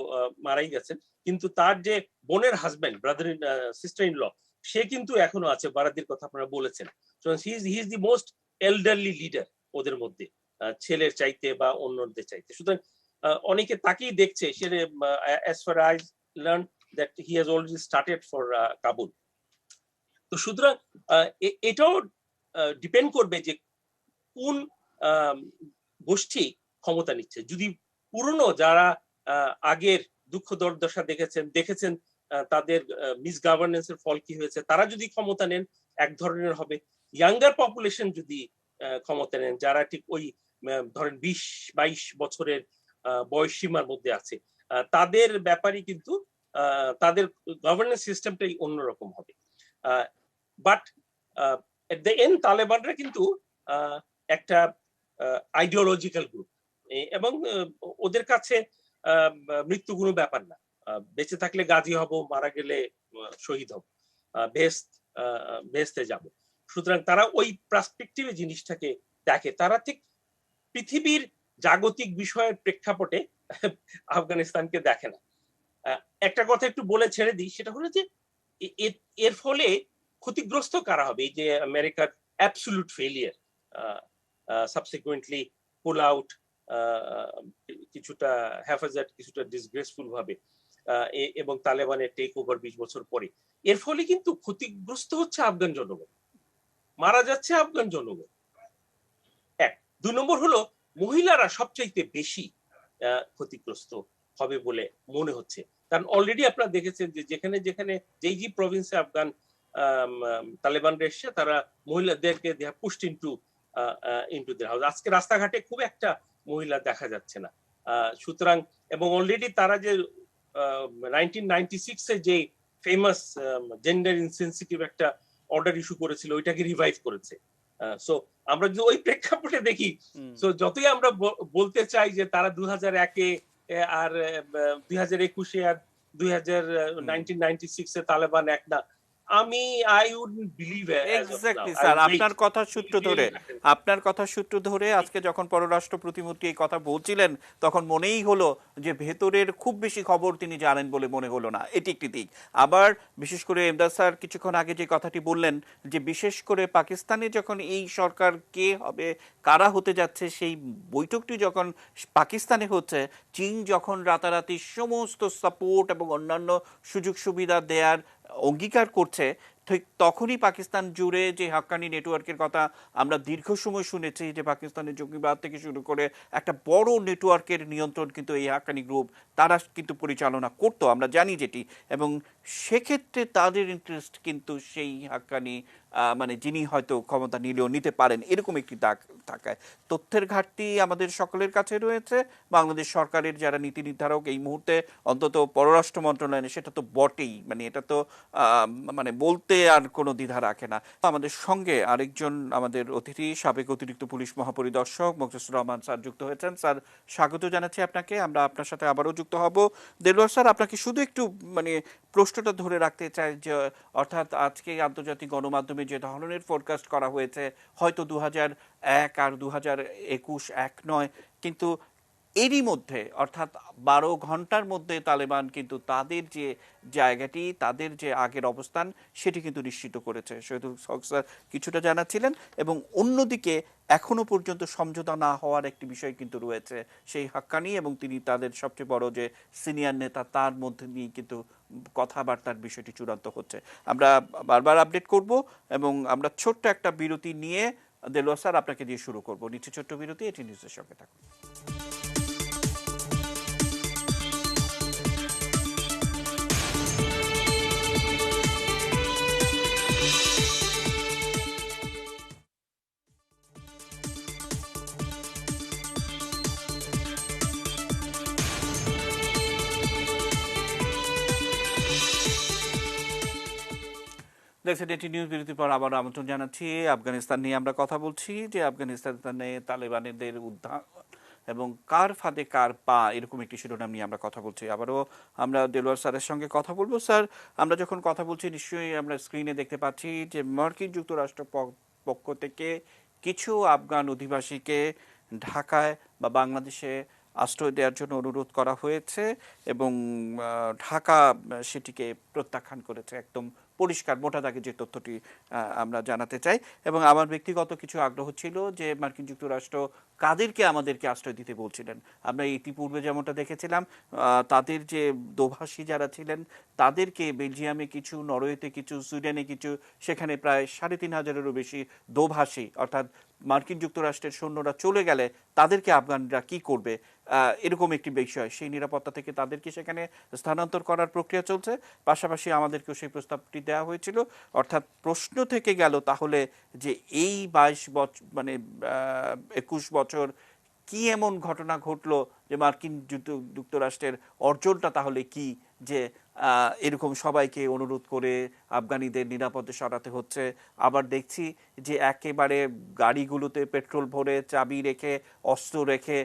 মারাই গেছেন, কিন্তু তার যে বোনের husband, brother in sister in law, সে কিন্তু এখনো আছে। বারাদির কথা আপনারা বলেছেন। So he is the most elderly leader ওদের মধ্যে, ছেলের চাইতে বা অন্যদের চাইতে। সুতরাং অনেকে তাকেই দেখছে। সে as far as I learned that he has already started for Kabul. তো সুতরাং এটাও ডিপেন্ড করবে যে কোন গোষ্ঠী ক্ষমতা নিচ্ছে। যদি পুরনো যারা আগের দুঃখ দুর্দশা দেখেছেন তাদের মিস গভর্নেন্সের ফল কি হয়েছে, তারা যদি ক্ষমতা নেন এক ধরনের হবে। ইয়াঙ্গার পপুলেশন যদি ক্ষমতা নেন, যারা ঠিক ওই ধরেন 20-22 বছরের বয়স সীমার মধ্যে আছে, তাদের ব্যাপারই কিন্তু তাদের গভর্নেন্স সিস্টেমটাই অন্যরকম হবে। বাট এট দ্য এন্ড তালেবানরা কিন্তু একটা আইডিওলজিক্যাল গ্রুপ, এবং ওদের কাছে মৃত্যু কোনো ব্যাপার না। বেঁচে থাকলে গাজী হব, মারা গেলে শহীদ হব, বেহেশতে যাব। সুতরাং তারা ওই পার্সপেক্টিভে জিনিসটাকে দেখে। তারা ঠিক পৃথিবীর জাগতিক বিষয়ের প্রেক্ষাপটে আফগানিস্তানকে দেখে না। একটা কথা একটু বলে ছেড়ে দিই, সেটা হলো যে এর ফলে ক্ষতিগ্রস্ত কারা হবে? এই যে আমেরিকার অ্যাবসলিউট ফেলিয়ার, সাবসিকুয়েন্টলি পুল আউট, কিছুটা হ্যাফাজার্ড, কিছুটা ডিসগ্রেসফুল ভাবে, এবং তালেবানের টেক ওভার 20 বছর পরে, এর ফলে কিন্তু ক্ষতিগ্রস্ত হচ্ছে আফগান জনগণ, মারা যাচ্ছে আফগান জনগণ। 1। 2 নম্বর হলো মহিলারা সবচাইতে বেশি ক্ষতিগ্রস্ত হবে বলে মনে হচ্ছে। কারণ অলরেডি আপনারা দেখেছেন যে যেখানে যেখানে যেই প্রভিন্সে আফগান তালেবানরা এসছে, তারা মহিলাদেরকে they have pushed into their house. আজকে রাস্তাঘাটে খুব একটা মহিলা দেখা যাচ্ছে না। সুতরাং এবং অলরেডি তারা যে 1996 এ যে ফেমাস জেন্ডার ইনসেনসিটিভ একটা অর্ডার ইস্যু করেছিল, ওইটাকে রিভাইভ করেছে। সো আমরা যদি ওই প্রেক্ষাপটে দেখি, সো যতই আমরা বলতে চাই যে তারা 2001-এ আর 2021-এ আর 1996-এ তালেবান এক না, I wouldn't believe it. Exactly sir, আপনার কথা সূত্র ধরে আজকে যখন পররাষ্ট্র প্রতিমন্ত্রী এই কথা বলছিলেন, তখন মনেই হলো যে ভেতরের খুব বেশি খবর তিনি জানেন বলে মনে হলো না। এটি একটি দিক। আবার বিশেষ করে এমদাদ স্যার কিছুক্ষণ আগে যে কথাটি বললেন যে বিশেষ করে পাকিস্তানে যখন এই সরকার কে হবে, কারা হতে যাচ্ছে, সেই বৈঠকটি যখন পাকিস্তানে হচ্ছে, চীন যখন রাতারাতি সমস্ত সাপোর্ট এবং অন্যান্য সুযোগ সুবিধা দেওয়ার অঙ্গীকার করছে, ঠিক তখনই পাকিস্তান জুড়ে যে হাক্কানি নেটওয়ার্কের কথা আমরা দীর্ঘ সময় শুনেছি, যে পাকিস্তানের জঙ্গিবাদ থেকে শুরু করে একটা বড় নেটওয়ার্কের নিয়ন্ত্রণ কিন্তু এই হাক্কানি গ্রুপ তারা কিন্তু পরিচালনা করতো, আমরা জানি যেটি। এবং সেক্ষেত্রে তাদের ইন্টারেস্ট কিন্তু সেই হাক্কানি মানে যিনি হয়তো ক্ষমতা নিলেও নিতে পারেন এরকম একটি দাগ থাকায় তথ্যের ঘাটতি আমাদের সকলের কাছে রয়েছে। বাংলাদেশ সরকারের যারা নীতি নির্ধারক এই মুহূর্তে অন্তত পররাষ্ট্র মন্ত্রণালয়ে সেটা তো বটেই, মানে এটা তো মানে বলতে আর কোনো দ্বিধা রাখে না। আমাদের সঙ্গে আরেকজন আমাদের অতিথি সাবেক অতিরিক্ত পুলিশ মহাপরিদর্শক মোকলেছুর রহমান স্যার যুক্ত হয়েছেন। স্যার স্বাগত জানাচ্ছি আপনাকে, আমরা আপনার সাথে আবারও যুক্ত হব। দেলোয়ার স্যার, আপনাকে শুধু একটু মানে প্রশ্নটা ধরে রাখতে চাই যে অর্থাৎ আজকে আন্তর্জাতিক গণমাধ্যমে যে ধরনের ফোরকাস্ট করা হয়েছে হয়তো 2001 আর 2021 এক নয়, কিন্তু এরই মধ্যে অর্থাৎ 12 ঘন্টার মধ্যে তালেবান কিন্তু তাদের যে জায়গাটি, তাদের যে আগের অবস্থান সেটি কিন্তু নিশ্চিত করেছে। শহীদুল হক স্যার কিছুটা জানাচ্ছিলেন। এবং অন্যদিকে এখনো পর্যন্ত সমঝোতা না হওয়ার একটি বিষয় কিন্তু রয়েছে, সেই হাক্কানি এবং তিনি তাদের সবচেয়ে বড় যে সিনিয়র নেতা তার মধ্যে নিয়ে কিন্তু কথাবার্তার বিষয়টি চূড়ান্ত হচ্ছে। আমরা বারবার আপডেট করব এবং আমরা ছোট্ট একটা বিরতি নিয়ে দেলোয়ার স্যার আপনাকে দিয়ে শুরু করব। নিচে ছোট্ট বিরতি, এটি নিউজের সঙ্গে থাকুন। দেখছেন এটি নিউজ, বিরতির পর আবার আমন্ত্রণ জানাচ্ছি। আফগানিস্তান নিয়ে আমরা কথা বলছি, যে আফগানিস্তানে তালেবানদের উদ্ধার এবং কার ফাঁদে কার পা, এরকম একটি শিরোনাম নিয়ে আমরা কথা বলছি। আবারও আমরা দেলোয়ার স্যারের সঙ্গে কথা বলবো। স্যার, আমরা যখন কথা বলছি নিশ্চয়ই আমরা স্ক্রিনে দেখতে পাচ্ছি যে মার্কিন যুক্তরাষ্ট্র পক্ষ থেকে কিছু আফগান অধিবাসীকে ঢাকায় বা বাংলাদেশে আশ্রয় দেওয়ার জন্য অনুরোধ করা হয়েছে এবং ঢাকা সেটিকে প্রত্যাখ্যান করেছে। একদম পরিষ্কার মোটা দাগে যে তথ্যটি আমরা জানাতে চাই। এবং আমার ব্যক্তিগত কিছু আগ্রহ ছিল যে মার্কিন যুক্তরাষ্ট্র কাদেরকে আমাদেরকে আশ্রয় দিতে বলছিলেন। আমরা ইতিপূর্বে যেমনটা দেখেছিলাম তাদের যে দোভাষী যারা ছিলেন তাদেরকে বেলজিয়ামে কিছু, নরওয়েতে কিছু, সুইডেনে কিছু, সেখানে প্রায় 3,500-এরও বেশি দোভাষী, অর্থাৎ মার্কিন যুক্তরাষ্ট্রের সৈন্যরা চলে গেলে তাদেরকে আফগানরা কি করবে এরকম একটি বিষয়, সেই নিরাপত্তা থেকে তাদেরকে সেখানে স্থানান্তর করার প্রক্রিয়া চলছে। পাশাপাশি আমাদেরকেও সেই প্রস্তাবটি দেওয়া হয়েছিল। অর্থাৎ প্রশ্ন থেকে গেল তাহলে যে এই 22 বছর মানে 21 বছর কি এমন ঘটনা ঘটলো যে মার্কিন যুক্তরাষ্ট্রের অর্জনটা তাহলে কি, যে এরকম সবাইকে অনুরোধ করে আফগানিদের নিরাপদে সরাতে হচ্ছে। আবার দেখছি যে একেবারে গাড়িগুলোতে পেট্রোল ভরে চাবি রেখে অস্ত্র রেখে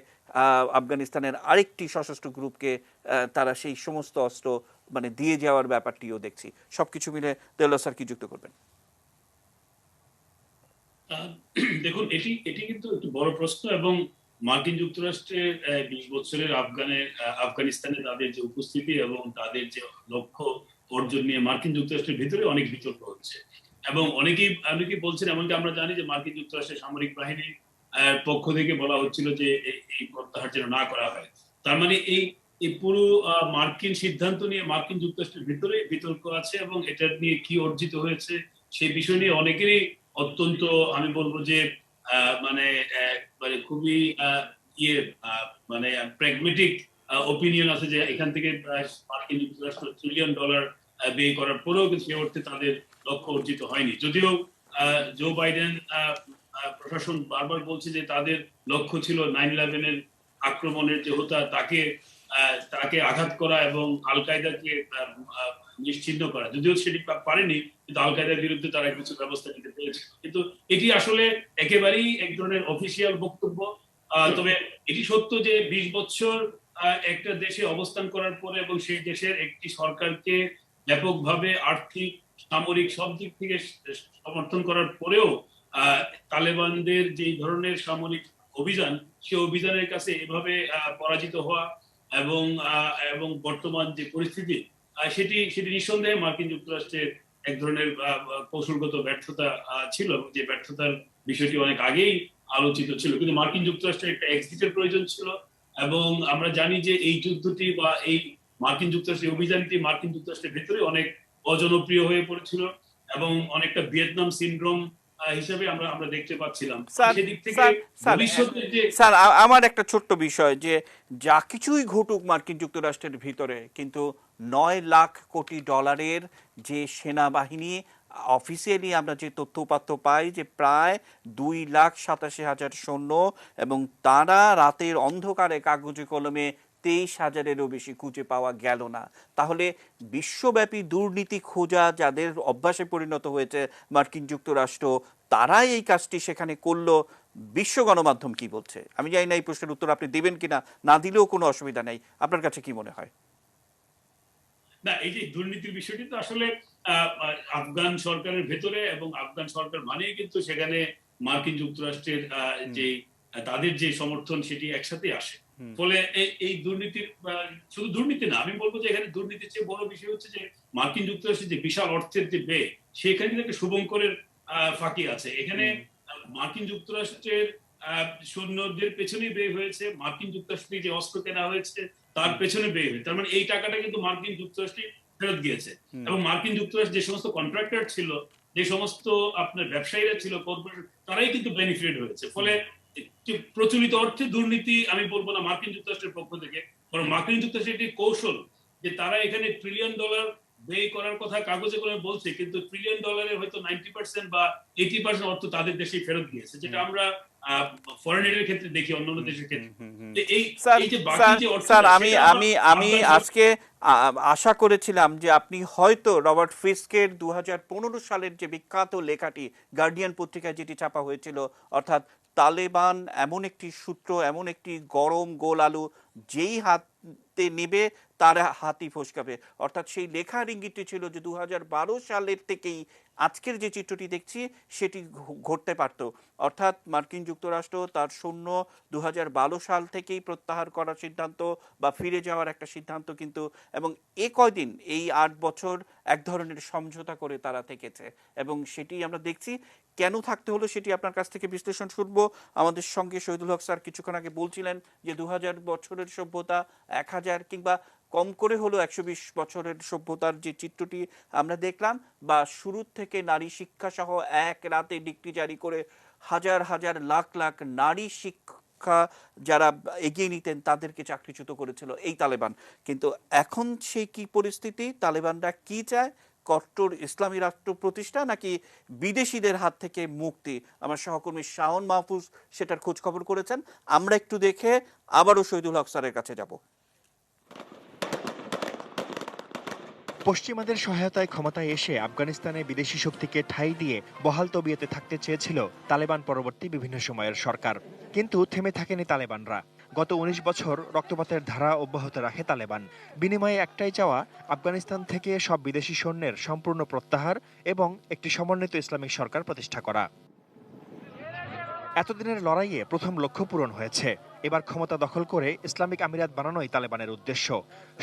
আফগানিস্তানের আরেকটি সশস্ত্র গ্রুপকে তারা সেই সমস্ত অস্ত্র মানে দিয়ে যাওয়ার ব্যাপারটিও দেখছি। সবকিছু মিলে দেলোয়ার স্যার কি যুক্ত করবেন? দেখুন, এটি কিন্তু একটি বড় প্রশ্ন এবং মার্কিন যুক্তরাষ্ট্রের 20 বছরের আফগানিস্তানে তাদের যে উপস্থিতি এবং তাদের যে লক্ষ্য অর্জন নিয়ে মার্কিন যুক্তরাষ্ট্রের ভিতরে অনেক বিতর্ক হচ্ছে এবং অনেকেই বলছেন, এমনকি আমরা জানি যে মার্কিন যুক্তরাষ্ট্রের সামরিক বাহিনীর পক্ষ থেকে বলা হচ্ছিল যে এই প্রত্যাহার যেন না করা হয়। তার মানে এই পুরো মার্কিন সিদ্ধান্ত নিয়ে মার্কিন যুক্তরাষ্ট্রের ভিতরে বিতর্ক আছে এবং এটা নিয়ে কি অর্জিত হয়েছে সেই বিষয় নিয়ে অনেকেরই অত্যন্ত, আমি বলবো যে মানে খুবই মানে প্র্যাগমেটিক ওপিনিয়ন আছে যে এখান থেকে মার্কিন যুক্তরাষ্ট্র $1 ট্রিলিয়ন ব্যয় করার পরেও কিন্তু সে অর্থে তাদের লক্ষ্য অর্জিত হয়নি। যদিও জো বাইডেন প্রশাসন বারবার বলছে যে তাদের লক্ষ্য ছিল 9/11-এর আক্রমণের যে হোতা তাকে আঘাত করা এবং আল কায়দাকে নিশ্চিহ্ন করা। যদিও সেটি পারেনি, কিন্তু আল কায়দার বিরুদ্ধে তারা কিছু ব্যবস্থা নিতে পেরেছে। কিন্তু এটি আসলে একেবারেই এক ধরনের অফিসিয়াল বক্তব্য। তবে এটি সত্য যে 20 বছর একটা দেশে অবস্থান করার পরে এবং সেই দেশের একটি সরকারকে ব্যাপকভাবে আর্থিক, সামরিক সব দিক থেকে সমর্থন করার পরেও তালেবানদের যে ধরনের সামরিক অভিযান, সেই অভিযানের কাছে এভাবে পরাজিত হওয়া এবং বর্তমান যে পরিস্থিতি সেটি নিঃসন্দেহে মার্কিন যুক্তরাষ্ট্রের এক ধরনের কৌশলগত ব্যর্থতা ছিল, যে ব্যর্থতার বিষয়টি অনেক আগেই আলোচিত ছিল। কিন্তু মার্কিন যুক্তরাষ্ট্রের একটা এক্সিটের প্রয়োজন ছিল এবং আমরা জানি যে এই যুদ্ধটি বা এই মার্কিন যুক্তরাষ্ট্রের অভিযানটি মার্কিন যুক্তরাষ্ট্রের ভেতরে অনেক অজনপ্রিয় হয়ে পড়েছিল এবং অনেকটা ভিয়েতনাম সিনড্রোম হিসেবে আমরা দেখতে পাচ্ছিলাম। সেদিক থেকে ভবিষ্যতে যে স্যার আমার একটা ছোট্ট বিষয় যে যা কিছুই ঘটুক মার্কিন যুক্তরাষ্ট্রের ভিতরে, কিন্তু 9 লাখ কোটি ডলারের যে সেনাবাহিনী, অফিসিয়ালি আমরা যে তথ্যপাত্র পাই যে প্রায় 2,87,000 সৈন্য, এবং তারা রাতের অন্ধকারে কাগজে কলমে 23,000-এরও বেশি খুঁজে পাওয়া গেল না। তাহলে বিশ্বব্যাপী দুর্নীতি খোঁজা যাদের অভ্যাসে পরিণত হয়েছে মার্কিন যুক্তরাষ্ট্র, তারাই এই কাজটি সেখানে করলো। বিশ্ব গণমাধ্যম কি বলছে? আমি জানি না এই প্রশ্নের উত্তর আপনি দেবেন কিনা, না দিলেও কোনো অসুবিধা নেই। আপনার কাছে কি মনে হয়? না, এই যে দুর্নীতির বিষয়টি তো আসলে আফগান সরকারের ভেতরে, এবং আফগান সরকার মানেই কিন্তু সেখানে মার্কিন যুক্তরাষ্ট্রের যে তাদের যে সমর্থন সেটি একসাথে আসে। ফলে এই দুর্নীতির, শুধু দুর্নীতি না, আমি বলবো যে এখানে দুর্নীতির চেয়ে বড় বিষয় হচ্ছে যে মার্কিন যুক্তরাষ্ট্রের যে বিশাল অর্থের যে ব্যয়, সেখানে কিন্তু একটা শুভঙ্করের ফাঁকি আছে। এখানে মার্কিন যুক্তরাষ্ট্রের সৈন্যদের পেছনেই ব্যয় হয়েছে, মার্কিন যুক্তরাষ্ট্রে যে অস্ত্র কেনা হয়েছে তার পেছনে ব্যয় হয়েছে। তার মানে এই টাকাটা কিন্তু মার্কিন যুক্তরাষ্ট্রে ফেরত গিয়েছে। এবং মার্কিন যুক্তরাষ্ট্রে যে সমস্ত কন্ট্রাক্টর ছিল, যে সমস্ত আপনার ব্যবসায়ীরা ছিল, কর্পোরেট, তারাই কিন্তু বেনিফিট হয়েছে। ফলে প্রচলিত অর্থে দুর্নীতি আমি বলবো না মার্কিন যুক্তরাষ্ট্রের পক্ষ থেকে, বরং মার্কিন যুক্তরাষ্ট্রের একটি কৌশল যে তারা এখানে $1 ট্রিলিয়ন ব্যয় করার কথা কাগজে করে বলছে, কিন্তু $1 ট্রিলিয়ন হয়তো 90% বা 80% অর্থ তাদের দেশে ফেরত গিয়েছে, যেটা আমরা ফরেন এডের ক্ষেত্রে দেখি, অন্যান্য দেশের ক্ষেত্রে। স্যার আমি আজকে আশা করেছিলাম যে আপনি হয়তো রবার্ট ফিস্কের 2015 সালের যে বিখ্যাত লেখাটি গার্ডিয়ান পত্রিকায় যেটি ছাপা হয়েছিল, অর্থাৎ তালেবান এমন একটি সূত্র, এমন একটি গরম গোল আলু, যেই হাতে নেবে তার হাতই ফসকাবে, অর্থাৎ সেই লেখার ইঙ্গিতটি ছিল যে 2012 সালের থেকেই আজকের যে চিত্রটি দেখছি সেটি ঘটতে পারত। অর্থাৎ মার্কিন যুক্তরাষ্ট্র তার সৈন্য 2012 সাল থেকেই প্রত্যাহার করার সিদ্ধান্ত বা ফিরে যাওয়ার একটা সিদ্ধান্ত, কিন্তু এবং কয়দিন এই 8 বছর এক ধরনের সমঝোতা করে তারা থেকেছে, এবং সেটি আমরা দেখছি। কেন থাকতে হলো সেটি আপনার কাছ থেকে বিশ্লেষণ শুনবো। আমাদের সঙ্গে শহীদুল হক স্যার কিছুক্ষণ আগে বলছিলেন যে 2000 বছরের সভ্যতা 1000 কিংবা কম করে হলো 120 বছরের সভ্যতার যে চিত্রটি আমরা দেখলাম, বা শুরু থেকে নারী শিক্ষা সহ এক রাতে ডিক্রি জারি করে হাজার হাজার লাখ লাখ নারী শিক্ষা যারা এগিয়ে নিতেন তাদেরকে চাকরিচ্যুত করেছিল এই তালেবান। কিন্তু এখন সেই কি পরিস্থিতি? তালেবানরা কি চায়? কট্টর ইসলামী রাষ্ট্র প্রতিষ্ঠা নাকি বিদেশিদের হাত থেকে মুক্তি? আমার সহকর্মী শাওন মাহফুজ সেটার খোঁজ খবর করেছেন। আমরা একটু দেখে আবারও শহীদুল হক স্যারের কাছে যাব। পশ্চিমাদের সহায়তায় ক্ষমতায় এসে আফগানিস্তানে বিদেশি শক্তিকে ঠাঁই দিয়ে বহাল তবিয়তে থাকতে চেয়েছিল তালেবান পরবর্তী বিভিন্ন সময়ের সরকার, কিন্তু থেমে থাকেনি তালেবানরা। গত 19 বছর রক্তপাতের ধারা অব্যাহত রাখে তালেবান। বিনিময়ে একটাই চাওয়া, আফগানিস্তান থেকে সব বিদেশি সৈন্যের সম্পূর্ণ প্রত্যাহার এবং একটি সমন্বিত ইসলামিক সরকার প্রতিষ্ঠা করা। এতদিনের লড়াইয়ে প্রথম লক্ষ্য পূরণ হয়েছে। এবার ক্ষমতা দখল করে ইসলামিক আমিরাত বানানোই তালেবানের উদ্দেশ্য।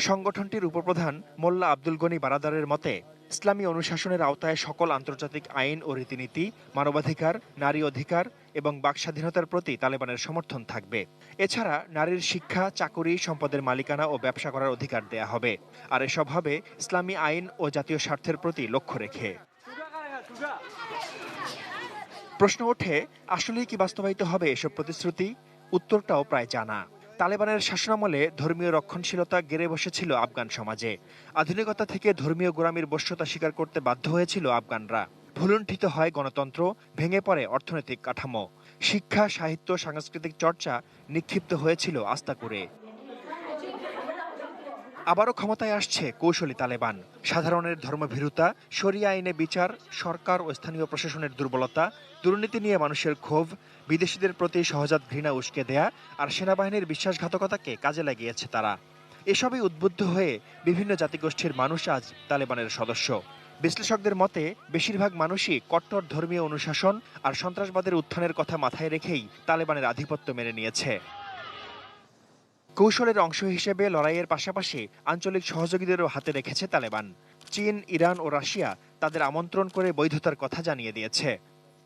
সংগঠনটির উপপ্রধান মোল্লা আব্দুল গনি বারাদারের মতে, ইসলামী অনুশাসনের আওতায় সকল আন্তর্জাতিক আইন ও রীতিনীতি, মানবাধিকার, নারী অধিকার এবং বাকস্বাধীনতার প্রতি তালেবানের সমর্থন থাকবে। এছাড়া নারীর শিক্ষা, চাকুরি, সম্পদের মালিকানা ও ব্যবসা করার অধিকার দেয়া হবে। আর এসব হবে ইসলামী আইন ও জাতীয় স্বার্থের প্রতি লক্ষ্য রেখে। প্রশ্ন ওঠে, আসলেই কি বাস্তবায়িত হবে এসব প্রতিশ্রুতি? উত্তরটাও প্রায় জানা। তালেবানের শাসনামলে ধর্মীয় রক্ষণশীলতা গেড়ে বসেছিল আফগান সমাজে। আধুনিকতা থেকে ধর্মীয় গোলামির বশ্যতা স্বীকার করতে বাধ্য হয়েছিল আফগানরা। ভুলুণ্ঠিত হয় গণতন্ত্র, ভেঙে পড়ে অর্থনৈতিক কাঠামো। শিক্ষা, সাহিত্য, সাংস্কৃতিক চর্চা নিক্ষিপ্ত হয়েছিল আস্তা করে। আবারও ক্ষমতায় আসছে কৌশলী তালেবান। সাধারণের ধর্মভীরুতা, শরিয়া আইনে বিচার, সরকার ও স্থানীয় প্রশাসনের দুর্বলতা, দুর্নীতি নিয়ে মানুষের ক্ষোভ, বিদেশিদের প্রতি সহজাত ঘৃণা উস্কে দেয়া আর সেনাবাহিনীর বিশ্বাসঘাতকতাকে কাজে লাগিয়েছে তারা। এসবই উদ্বুদ্ধ হয়ে বিভিন্ন জাতিগোষ্ঠীর মানুষ আজ তালেবানের সদস্য। বিশ্লেষকদের মতে, বেশিরভাগ মানুষই কট্টর ধর্মীয় অনুশাসন আর সন্ত্রাসবাদের উত্থানের কথা মাথায় রেখেই তালেবানের আধিপত্য মেনে নিয়েছে। কৌশলের অংশ হিসেবে লড়াইয়ের পাশাপাশি আঞ্চলিক সহযোগীদেরও হাতে রেখেছে তালেবান। চীন, ইরান ও রাশিয়া তাদের আমন্ত্রণ করে বৈধতার কথা জানিয়ে দিয়েছে।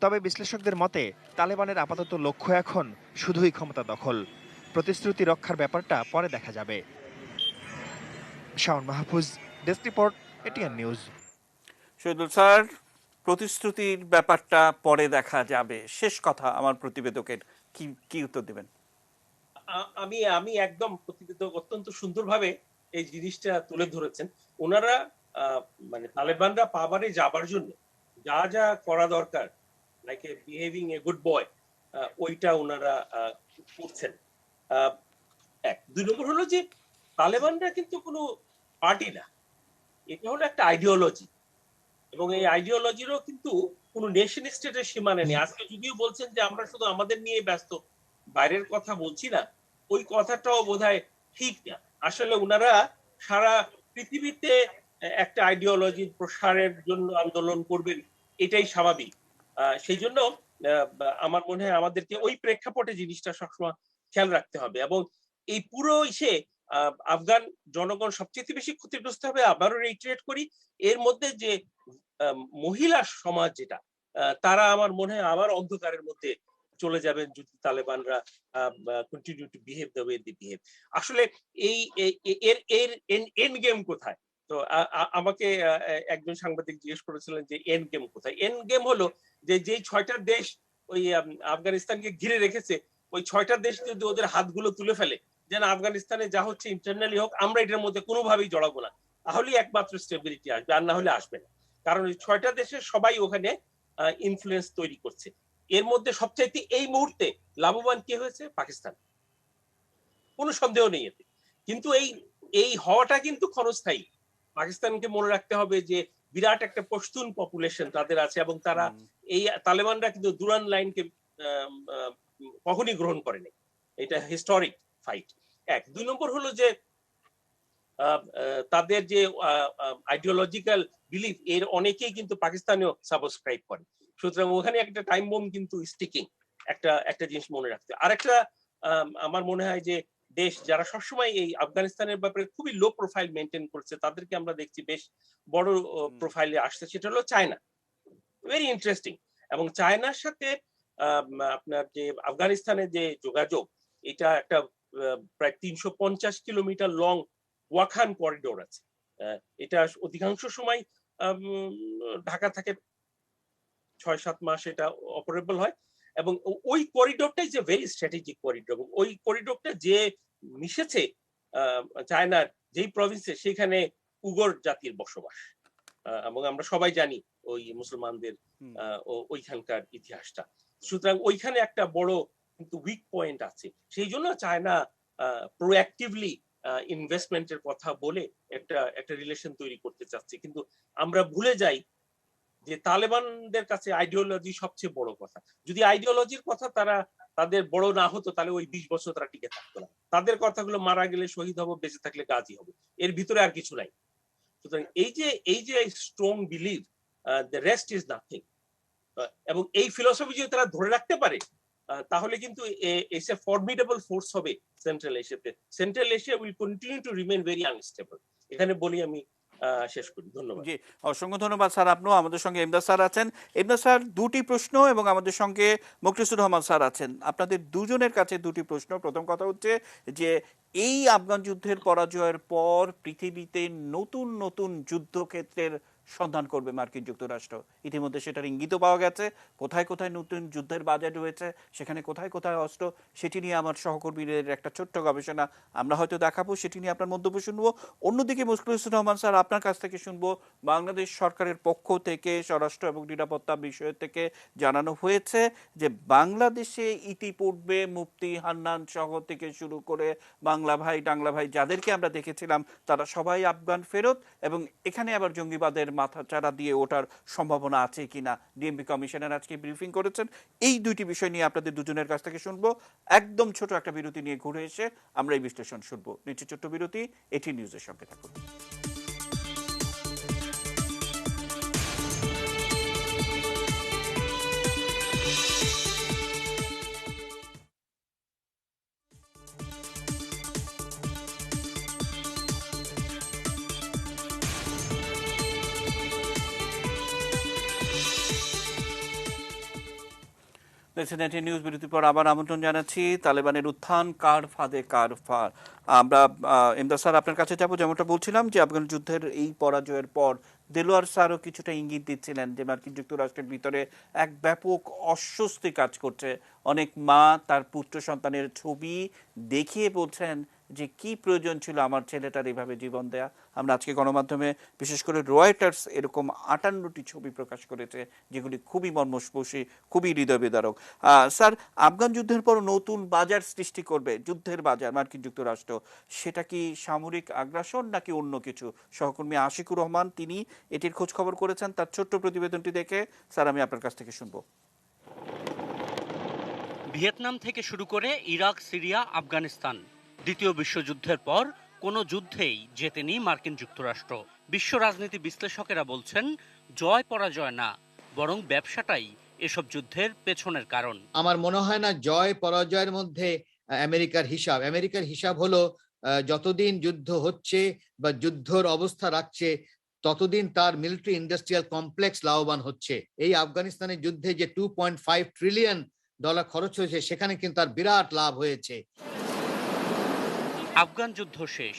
তবে বিশ্লেষকদের মতে, তালেবানের আপাতত লক্ষ্য এখন শুধুই ক্ষমতা দখল। প্রতিশ্রুতি রক্ষার ব্যাপারটা পরে দেখা যাবে। Shaon Mahfuz, desk report, ATN news. Shahidul sir, প্রতিশ্রুতির ব্যাপারটা পরে দেখা যাবে, শেষ কথা আমার প্রতিবেদকের, কি কি উত্তর দেবেন? আমি আমি একদম প্রতিবেদক অত্যন্ত সুন্দরভাবে এই জিনিসটা তুলে ধরেছেন। ওনারা মানে তালেবানরা পাওয়ারে যাবার জন্য যা যা করা দরকার, like behaving a good boy, ওইটা ওনারা করছেন। এক, দুই নম্বর হলো যে তালেবানরা কিন্তু কোনো পার্টি না, এটা হলো একটা আইডিওলজি, এবং এই আইডিওলজিরও কিন্তু কোনো নেশন স্টেটের সীমানা নেই। আজকে যদিও বলছেন যে আমরা শুধু আমাদের নিয়ে ব্যস্ত, বাইরের কথা বলছি না, ওই কথাটাও বোধহয় ঠিক না। আসলে ওনারা সারা পৃথিবীতে একটা আইডিওলজির প্রসারের জন্য আন্দোলন করবেন, এটাই স্বাভাবিক। সেই জন্য আমার মনে হয় আমাদেরকে ওই প্রেক্ষাপটে জিনিসটা সবসময় খেয়াল রাখতে হবে। এবং এই পুরো ইসে আফগান জনগণ সবচেয়ে বেশি ক্ষতিগ্রস্ত হবে। আবারও রিট্রেট করি, এর মধ্যে যে মহিলা সমাজ যেটা, তারা আমার মনে হয় আবার অন্ধকারের মধ্যে চলে যাবেন যদি তালেবানরা continue to behave the way they behave. আসলে এই এর এর এন্ড গেম কোথায়? তো আমাকে একজন সাংবাদিক জিজ্ঞেস করেছিলেন যে এন্ড গেম কোথায়। এন্ড গেম হলো যে যেই 6টা দেশ ওই আফগানিস্তানকে ঘিরে রেখেছে, ওই 6টা দেশ যদি ওদের হাতগুলো তুলে ফেলে, যেন আফগানিস্তানে যা হচ্ছে ইন্টারনালি হোক, আমরা এটার মধ্যে কোনোভাবেই জড়াবো না, তাহলেই একমাত্র স্টেবিলিটি আসবে, আর না হলে আসবে না। কারণ ওই 6টা দেশের সবাই ওখানে ইনফ্লুয়েন্স তৈরি করছে। এর মধ্যে সবচাইতে এই মুহূর্তে লাভবান কে হয়েছে? পাকিস্তান, কোনো সন্দেহ নেই এতে। কিন্তু এই হওয়াটা কিন্তু ক্ষণস্থায়ী। পাকিস্তানকে মনে রাখতে হবে যে বিরাট একটা পশতুন পপুলেশন তাদের আছে, এবং তারা এই তালেবানরা কিন্তু দুরান লাইনকে কখনই গ্রহণ করেনি, এটা হিস্টোরিক ফাইট। এক, দুই নম্বর হলো যে তাদের যে আইডিওলজিক্যাল বিলিফ, এর অনেকেই কিন্তু পাকিস্তানেও সাবস্ক্রাইব করে, সুতরাং ওখানে একটা টাইম বোম কিন্তু স্টিকিং, একটা জিনিস মনে রাখতে। আরেকটা আমার মনে হয় যে দেশ যারা সবসময় এই আফগানিস্তানের ব্যাপারে খুবই লো প্রোফাইল মেনটেন করছে, তাদেরকে আমরা দেখছি বেশ বড় প্রোফাইলে আসছে, সেটা হলো চায়না। Very interesting. এবং চায়নার সাথে আপনার যে আফগানিস্তানের যে যোগাযোগ, এটা একটা প্রায় 350 কিলোমিটার লং ওয়াখান করিডোর আছে। এটা অধিকাংশ সময় ঢাকা থেকে 6-7 মাস এটা অপারেবল হয়, এবং ওই করিডোরটাই যে ভেরি স্ট্র্যাটেজিক করিডোর। ওই করিডোরটা যে মিশেছে চায়নার যেই প্রভিন্সে, সেখানে উগর জাতির বসবাস, এবং আমরা সবাই জানি ওই মুসলমানদের ওইখানকার ইতিহাসটা। সুতরাং ওইখানে একটা বড় কিন্তু উইক পয়েন্ট আছে। সেই জন্য চায়না প্রোঅ্যাক্টিভলি ইনভেস্টমেন্টের কথা বলে একটা রিলেশন তৈরি করতে চাচ্ছে। কিন্তু আমরা ভুলে যাই যে তালেবানদের কাছে আইডিওলজি সবচেয়ে বড় কথা। যদি আইডিওলজির কথা তাদের বড় না হতো, তাহলে ওই 20 বছর তারা টিকে থাকতো না। তাদের কথাগুলো মারা গেলে শহীদ হবো, বেঁচে থাকলে গাজী হবো, এর ভিতরে আর কিছু নাই। সুতরাং এই যে strong believe, the rest is nothing, এবং এই ফিলোসফি যদি তারা ধরে রাখতে পারে, তাহলে কিন্তু এস এ ফর্মিডেবল ফোর্স হবে সেন্ট্রাল এশিয়াতে। Central Asia will continue to remain very unstable. এখানে বলি আমি শেষ করি। ধন্যবাদ। জি, অসংখ্য ধন্যবাদ স্যার। আপনিও আমাদের সঙ্গে ইমদাদ স্যার আছেন। ইমদাদ স্যার, দুটি প্রশ্ন, এবং আমাদের সঙ্গে মুখলিসুর রহমান স্যার আছেন। আপনাদের দুজনের কাছে দুটি প্রশ্ন। প্রথম কথা হচ্ছে যে এই আফগান যুদ্ধের পরাজয়ের পর পৃথিবীতে নতুন নতুন যুদ্ধক্ষেত্রের সন্ধান করবে মার্কিন যুক্তরাষ্ট্র। ইতিমধ্যে সেটার ইঙ্গিতও পাওয়া গেছে। কোথায় কোথায় নতুন যুদ্ধের বাজেট রয়েছে, সেখানে কোথায় কোথায় অস্ত্র, সেটি নিয়ে আমার সহকর্মীদের একটা ছোট্ট গবেষণা আমরা হয়তো দেখাবো, সেটি নিয়ে আপনার মন্তব্য শুনবো। অন্যদিকে মুখলিসুর রহমান স্যার, আপনার কাছ থেকে শুনবো, বাংলাদেশ সরকারের পক্ষ থেকে স্বরাষ্ট্র এবং নিরাপত্তা বিষয় থেকে জানানো হয়েছে যে বাংলাদেশে ইতিপূর্বে মুফতি হান্নান সহ থেকে শুরু করে বাংলা ভাই টাংলা ভাই যাদেরকে আমরা দেখেছিলাম, তারা সবাই আফগান ফেরত, এবং এখানে আবার জঙ্গিবাদের মাথা চারা দিয়ে ওঠার সম্ভাবনা আছে কিনা ডিএমপি কমিশনার আজকে ব্রিফিং করেছেন। এই দুইটি বিষয় নিয়ে আপনাদের দুজনের কাছ থেকে শুনবো। একদম ছোট একটা বিরতি নিয়ে ঘুরে এসে আমরা এই বিশ্লেষণ শুনবো। নিচে ছোট্ট বিরতি, এটি নিউজের সঙ্গে থাকুন। প্রেসিডেন্টের নিউজ বিরতির পর আবার আমন্ত্রণ জানাচ্ছি। তালেবানের উত্থান কার ফাঁদে কার ফাঁদ। আমরা ইমদাদ স্যার আপনার কাছে যাব। যেমনটা বলছিলাম যে আফগান যুদ্ধের এই পরাজয়ের পর দেলোয়ার স্যারও কিছুটা ইঙ্গিত দিচ্ছিলেন যে মার্কিন যুক্তরাষ্ট্রের ভিতরে এক ব্যাপক অস্বস্তি কাজ করছে। অনেক মা তার পুত্র সন্তানের ছবি দেখিয়ে বলছেন যে কি প্রয়োজন ছিল আমার ছেলেটার এইভাবে জীবন দেয়া। আমরা আজকে গণমাধ্যমে বিশেষ করে রয়টার্স এরকম 58টি ছবি প্রকাশ করেছে যেগুলি খুবই মর্মস্পর্শী, খুবই হৃদয় বিদারক। স্যার, আফগান যুদ্ধের পর নতুন বাজার সৃষ্টি করবে, যুদ্ধের বাজার মার্কিন যুক্তরাষ্ট্র, সেটা কি সামরিক আগ্রাসন নাকি অন্য কিছু? সহকর্মী আশিকুর রহমান তিনি এটির খোঁজ খবর করেছেন। তার ছোট্ট প্রতিবেদনটি দেখে স্যার আমি আপনার কাছ থেকে শুনবো। ভিয়েতনাম থেকে শুরু করে ইরাক, সিরিয়া, আফগানিস্তান, দ্বিতীয় বিশ্বযুদ্ধের পর কোনো যুদ্ধেই জেতেনি মার্কিন যুক্তরাষ্ট্র। বিশ্ব রাজনীতি বিশ্লেষকেরা বলছেন জয় পরাজয় না, বরং ব্যবসাটাই এসব যুদ্ধের পেছনের কারণ। আমার মনে হয় না জয় পরাজয়ের মধ্যে আমেরিকার হিসাব হলো যতদিন যুদ্ধ হচ্ছে বা যুদ্ধর অবস্থা রাখছে ততদিন তার মিলিটারি ইন্ডাস্ট্রিয়াল কমপ্লেক্স লাভবান হচ্ছে। এই আফগানিস্তানের যুদ্ধে যে $2.5 ট্রিলিয়ন খরচ হয়েছে সেখানে কিন্তু তার বিরাট লাভ হয়েছে। আফগান যুদ্ধ শেষ,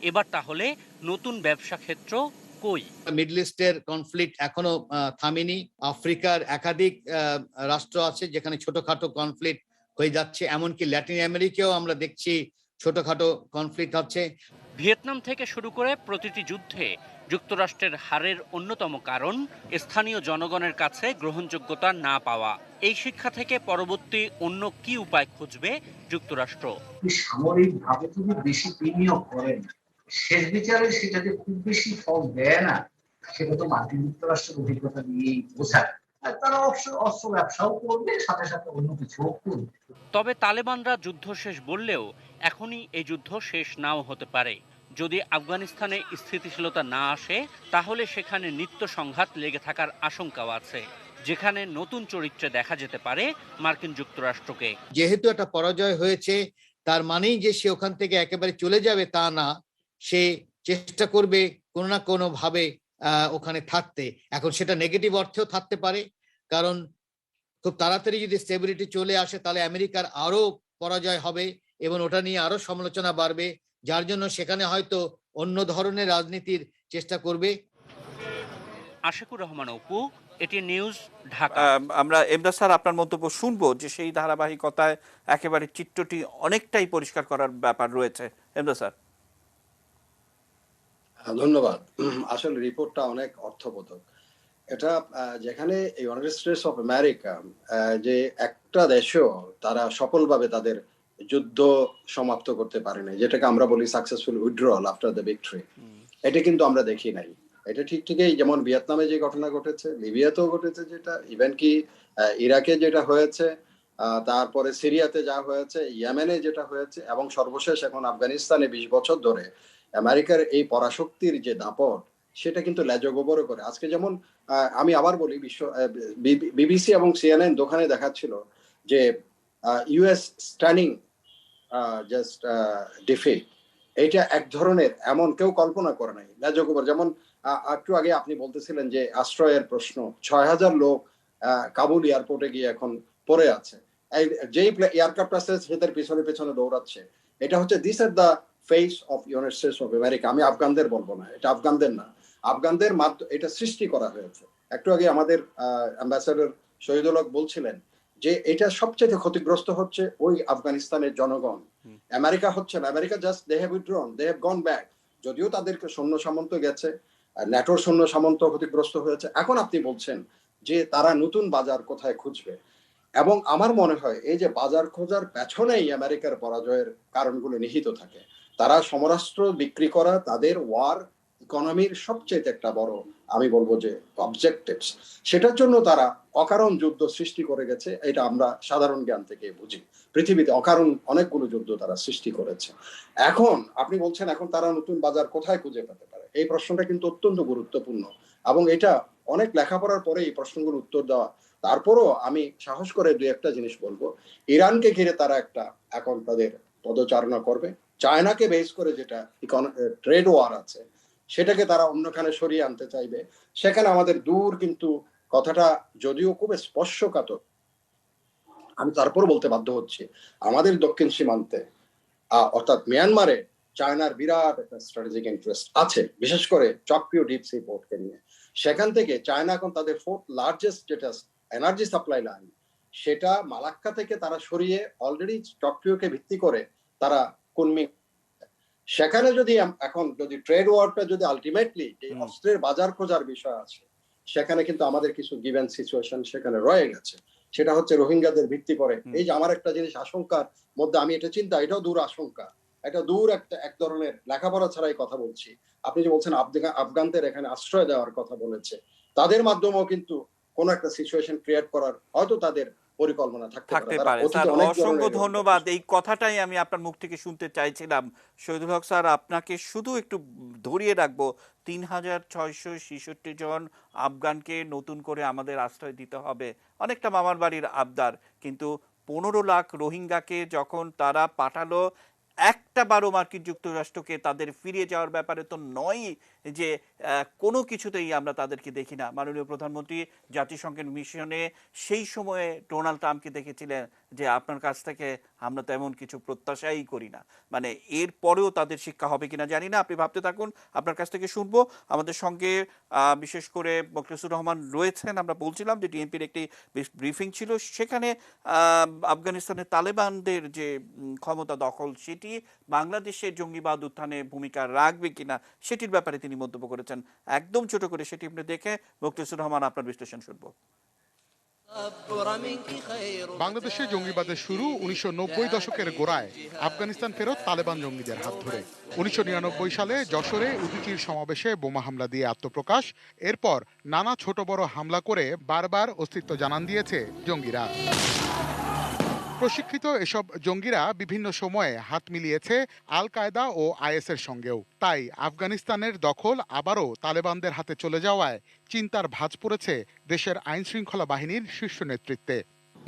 এবার তাহলে নতুন ব্যবসা ক্ষেত্র কই? মিডল ইস্টের কনফ্লিক্ট এখনো থামেনি। আফ্রিকার একাধিক রাষ্ট্র আছে যেখানে ছোটখাটো কনফ্লিক্ট হয়ে যাচ্ছে, এমনকি ল্যাটিন আমেরিকাও আমরা দেখছি ছোটখাটো কনফ্লিক্ট হচ্ছে। ভিয়েতনাম থেকে শুরু করে প্রতিটি যুদ্ধে যুক্তরাষ্ট্রের হারের অন্যতম কারণ স্থানীয় জনগণের কাছে গ্রহণযোগ্যতা না পাওয়া। এই শিক্ষা থেকে পরবর্তী অন্য কি উপায় খুঁজবে যুক্তরাষ্ট্র? সামরিকভাবে যদি বেশি বিনিয়োগ করেন, শেষ বিচারে সেটা যে খুব বেশি ফল দেয় না, সেটা তো মার্কিন যুক্তরাষ্ট্রের অভিজ্ঞতা নিয়েই বোঝায়। তারা অস্ত্র ব্যবসাও করবে, সাথে সাথে অন্য কিছুও করবে। তবে তালেবানরা যুদ্ধ শেষ বললেও এখনই এই যুদ্ধ শেষ নাও হতে পারে। যদি আফগানিস্তানে স্থিতিশীলতা না আসে তাহলে সেখানে নিত্য সংঘাত লেগে থাকার আশঙ্কাও আছে, যেখানে নতুন চরিত্রে দেখা যেতে পারে মার্কিন যুক্তরাষ্ট্রকে। যেহেতু একটা পরাজয় হয়েছে তার মানেই যে সে ওখান থেকে একেবারে চলে যাবে তা না, সে চেষ্টা করবে কোনো না কোনো ভাবে ওখানে থাকতে। এখন সেটা নেগেটিভ অর্থেও থাকতে পারে, কারণ খুব তাড়াতাড়ি যদি স্টেবিলিটি চলে আসে তাহলে আমেরিকার আরো পরাজয় হবে এবং ওটা নিয়ে আরো সমালোচনা বাড়বে, যার জন্য সেখানে হয়তো অন্য ধরনের রাজনীতির চেষ্টা করবে। আশিকুর রহমান অপু, এটি নিউজ, ঢাকা। আমরা ইমদাদ স্যার আপনার মন্তব্য শুনবো যে সেই ধারাবাহিকতায় একেবারে চিত্রটি অনেকটাই পরিষ্কার করার ব্যাপার রয়েছে। ইমদাদ স্যার। ধন্যবাদ। আসলে রিপোর্টটা অনেক অর্থবোধক। এটা যেখানে ইউনাইটেড স্টেটস অফ আমেরিকা যে একটা দেশও তারা সফলভাবে তাদের যুদ্ধ সমাপ্ত করতে পারে না, যেটাকে আমরা বলি successful withdrawal after the victory, এটা কিন্তু আমরা দেখি নাই। এটা ঠিকই যেমন ভিয়েতনামে যে ঘটনা ঘটেছে, লিবিয়াতেও ঘটেছে, যেটা ইভেন কি ইরাকে যেটা হয়েছে, তারপরে সিরিয়াতে যা হয়েছে, ইয়েমেনে যেটা হয়েছে, এবং সর্বশেষ এখন আফগানিস্তানে 20 বছর ধরে আমেরিকার এই পরাশক্তির যে দাপট সেটা কিন্তু লেজগোবর করে। আজকে যেমন আমি আবার বলি, বিবিসি এবং সিএনএন দোকানে দেখাচ্ছিল যে ইউএস স্ট্যান্ডিং জাস্ট ডিফিট, এটা এক ধরনের এমন কেউ কল্পনা করে নাই, লেজগোবর। যেমন একটু আগে আপনি বলতেছিলেন যে আশ্রয়ের প্রশ্ন, 6000 লোক কাবুল এয়ারপোর্টে গিয়ে এখন পড়ে আছে, যেই এয়ারক্রাফট আছে সেটার পিছনে পিছনে দৌড়াচ্ছে। এটা হচ্ছে this are the face of United States of America. আমি আফগানদের বলবো না, এটা আফগানদের না, আফগানদের মাধ্যমে এটা সৃষ্টি করা হয়েছে। একটু আগে আমাদের অ্যাম্বাসেডর শহীদুল হক বলছিলেন যে এটা সবচেয়ে ক্ষতিগ্রস্ত হচ্ছে ওই আফগানিস্তানের জনগণ। আমেরিকা হচ্ছে না, America just they have withdrawn, they have gone back. যদিও তাদেরকে সৈন্য সামন্ত গেছে, ন্যাটোর সৈন্য সামন্ত ক্ষতিগ্রস্ত হয়েছে, এখন আপনি বলছেন যে তারা নতুন বাজার কোথায় খুঁজবে। এবং আমার মনে হয় এই যে বাজার খোঁজার পেছনেই আমেরিকার পরাজয়ের কারণগুলো নিহিত থাকে। তারা সমরাস্ত্র বিক্রি করা তাদের ওয়ার ইকোনমির সবচেয়ে একটা বড়, আমি বলবো যে অবজেক্টিভস, সেটার জন্য তারা অকারণ যুদ্ধ সৃষ্টি করে গেছে। এটা আমরা সাধারণ জ্ঞান থেকে বুঝি, পৃথিবীতে অকারণ অনেকগুলো যুদ্ধ তারা সৃষ্টি করেছে। এখন আপনি বলছেন এখন তারা নতুন বাজার কোথায় খুঁজে পেতে পারে, এই প্রশ্নটা কিন্তু অত্যন্ত গুরুত্বপূর্ণ এবং এটা অনেক লেখাপড়ার পরে এই প্রশ্নগুলোর উত্তর দেওয়া। তারপরও আমি সাহস করে দুই একটা জিনিস বলবো, ইরানকে ঘিরে তারা একটা এখন তাদের পদচারণা করবে, চায়নাকে বেস করে যেটা ট্রেড ওয়ার আছে সেটাকে তারা অন্যখানে সরিয়ে আনতে চাইবে। সেখানে আমাদের দূর কিন্তু কথাটা যদিও খুব স্পর্শকাতর, আমি তারপর বলতে বাধ্য হচ্ছি, আমাদের দক্ষিণ সীমান্তে অর্থাৎ মিয়ানমারে চায়নার বিরাট একটা স্ট্র্যাটেজিক ইন্টারেস্ট আছে, বিশেষ করে চকরিও ডিপ সি পোর্টকে নিয়ে। সেখান থেকে চায়না এখন তাদের 4th লার্জেস্ট যেটা এনার্জি সাপ্লাই লাইন, সেটা মালাক্কা থেকে তারা সরিয়ে অলরেডি চকরিওকে ভিত্তি করে তারা কুনমিং, সেখানে যদি এখন যদি ট্রেড ওয়ারটা যদি আলটিমেটলি যে অস্ত্রের বাজার খোঁজার বিষয় আছে, সেখানে কিন্তু আমাদের কিছু গিভেন সিচুয়েশন সেখানে রয়ে গেছে। সেটা হচ্ছে রোহিঙ্গাদের ভিত্তি করে। এই যে আমার একটা জিনিস আশঙ্কার মধ্যে, আমি এটা চিন্তা, এটাও দূর আশঙ্কা, এটা দূর এক ধরনের লেখাপড়া ছাড়াই কথা বলছি। আপনি যে বলছেন আফগানদের এখানে আশ্রয় দেওয়ার কথা বলেছে, তাদের মাধ্যমেও কিন্তু কোন একটা সিচুয়েশন ক্রিয়েট করার হয়তো তাদের পরিকল্পনা থাকতে পারে। অসংখ্য ধন্যবাদ। এই কথাটাই আমি আপনার মুখ থেকে শুনতে চাইছিলাম শহীদুল হক স্যার। আপনাকে শুধু একটু ধরিয়ে রাখবো, 3666 জন আফগানকে নতুন করে আমাদের আশ্রয় দিতে হবে, অনেকটা মামার বাড়ির আবদার। কিন্তু 15 লাখ রোহিঙ্গাকে যখন তারা পাঠালো, একটা বারো মার্কিন যুক্তরাষ্ট্রকে তাদের ফিরিয়ে যাওয়ার ব্যাপারে তো নয়, যে কোনো কিছুতেই আমরা তাদেরকে দেখি না। মাননীয় প্রধানমন্ত্রী জাতিসংঘের মিশনে সেই সময়ে ডোনাল্ড ট্রাম্পকে দেখেছিলেন যে আপনার কাছ থেকে আমরা তেমন কিছু প্রত্যাশাই করি না। মানে এর পরেও তাদের শিক্ষা হবে কিনা জানি না, আপনি ভাবতে থাকুন, আপনার কাছ থেকে শুনবো। আমাদের সঙ্গে বিশেষ করে মোখলেসুর রহমান রয়েছেন। আমরা বলছিলাম যে ডিএমপির একটি ব্রিফিং ছিল, সেখানে আফগানিস্তানের তালেবানদের যে ক্ষমতা দখল, সেটি বাংলাদেশের জঙ্গিবাদ উত্থানে ভূমিকা রাখবে কিনা সেটির ব্যাপারে তিনি মন্তব্য করেছেন। একদম ছোট করে সেটি আপনি দেখে মোখলেসুর রহমান আপনার বিশ্লেষণ শুনবো। বাংলাদেশে জঙ্গিবাদের শুরু 1990 দশকের গোড়ায় আফগানিস্তান ফেরত তালেবান জঙ্গিদের হাত ধরে। 1999 সালে যশোরে উদুচির সমাবেশে বোমা হামলা দিয়ে আত্মপ্রকাশ। এরপর নানা ছোট বড় হামলা করে বারবার অস্তিত্ব জানান দিয়েছে জঙ্গিরা। প্রশিক্ষিত এসব জঙ্গিরা বিভিন্ন সময়ে হাত মিলিয়েছে আল কায়দা ও আইএসের সঙ্গেও। তাই আফগানিস্তানের দখল আবারও তালেবানদের হাতে চলে যাওয়ায় চিন্তার ভাঁজ পড়েছে দেশের আইন শৃঙ্খলা বাহিনীর শীর্ষ নেতৃত্বে।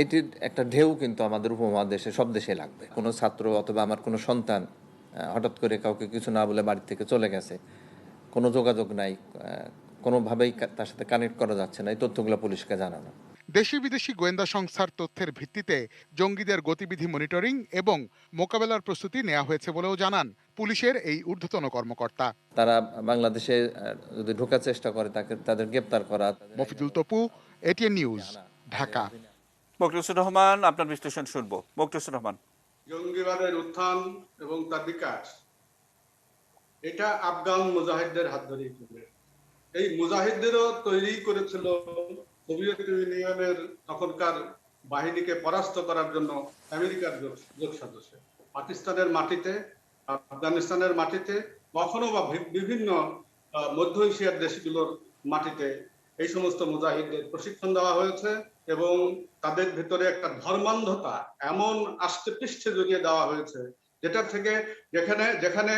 এটির একটা ঢেউ কিন্তু আমাদের উপমহাদেশে সব দেশে লাগবে। কোনো ছাত্র অথবা আমার কোনো সন্তান হঠাৎ করে কাউকে কিছু না বলে বাড়ি থেকে চলে গেছে, কোনো যোগাযোগ নাই, কোনোভাবেই তার সাথে কানেক্ট করা যাচ্ছে না, এই তথ্যগুলো পুলিশকে জানানো। দেশি বিদেশি গোয়েন্দা সংস্থার তথ্যের ভিত্তিতে জঙ্গিদের গতিবিধি মনিটরিং এবং মোকাবেলার প্রস্তুতি নেওয়া হয়েছে বলেও জানান পুলিশের এই ঊর্ধ্বতন কর্মকর্তা। তারা বাংলাদেশে যদি ঢোকার চেষ্টা করে তাদের গ্রেপ্তার করা। Mofidul Topu, ATN news, Dhaka. মোখলেসুর রহমান, আপনার বিশ্লেষণ শুনবো। মোখলেসুর রহমান, জঙ্গিবাদের উত্থান এবং তার বিকাশ, এটা আফগান মুজাহিদদের হাত ধরেই চলে। এই মুজাহিদদেরও তৈরি করেছিল সোভিয়েত ইউনিয়নের তখনকার বাহিনীকে পরাস্ত করার জন্য আমেরিকার জোট সদস্য। পাকিস্তানের মাটিতে, আফগানিস্তানের মাটিতে, কখনো বা বিভিন্ন মধ্য এশিয়ার দেশগুলোর মাটিতে এই সমস্ত মুজাহিদদের প্রশিক্ষণ দেওয়া হয়েছে এবং তাদের ভিতরে একটা ধর্মান্ধতা এমন আষ্টে পৃষ্ঠে জড়িয়ে দেওয়া হয়েছে, যেটা থেকে যেখানে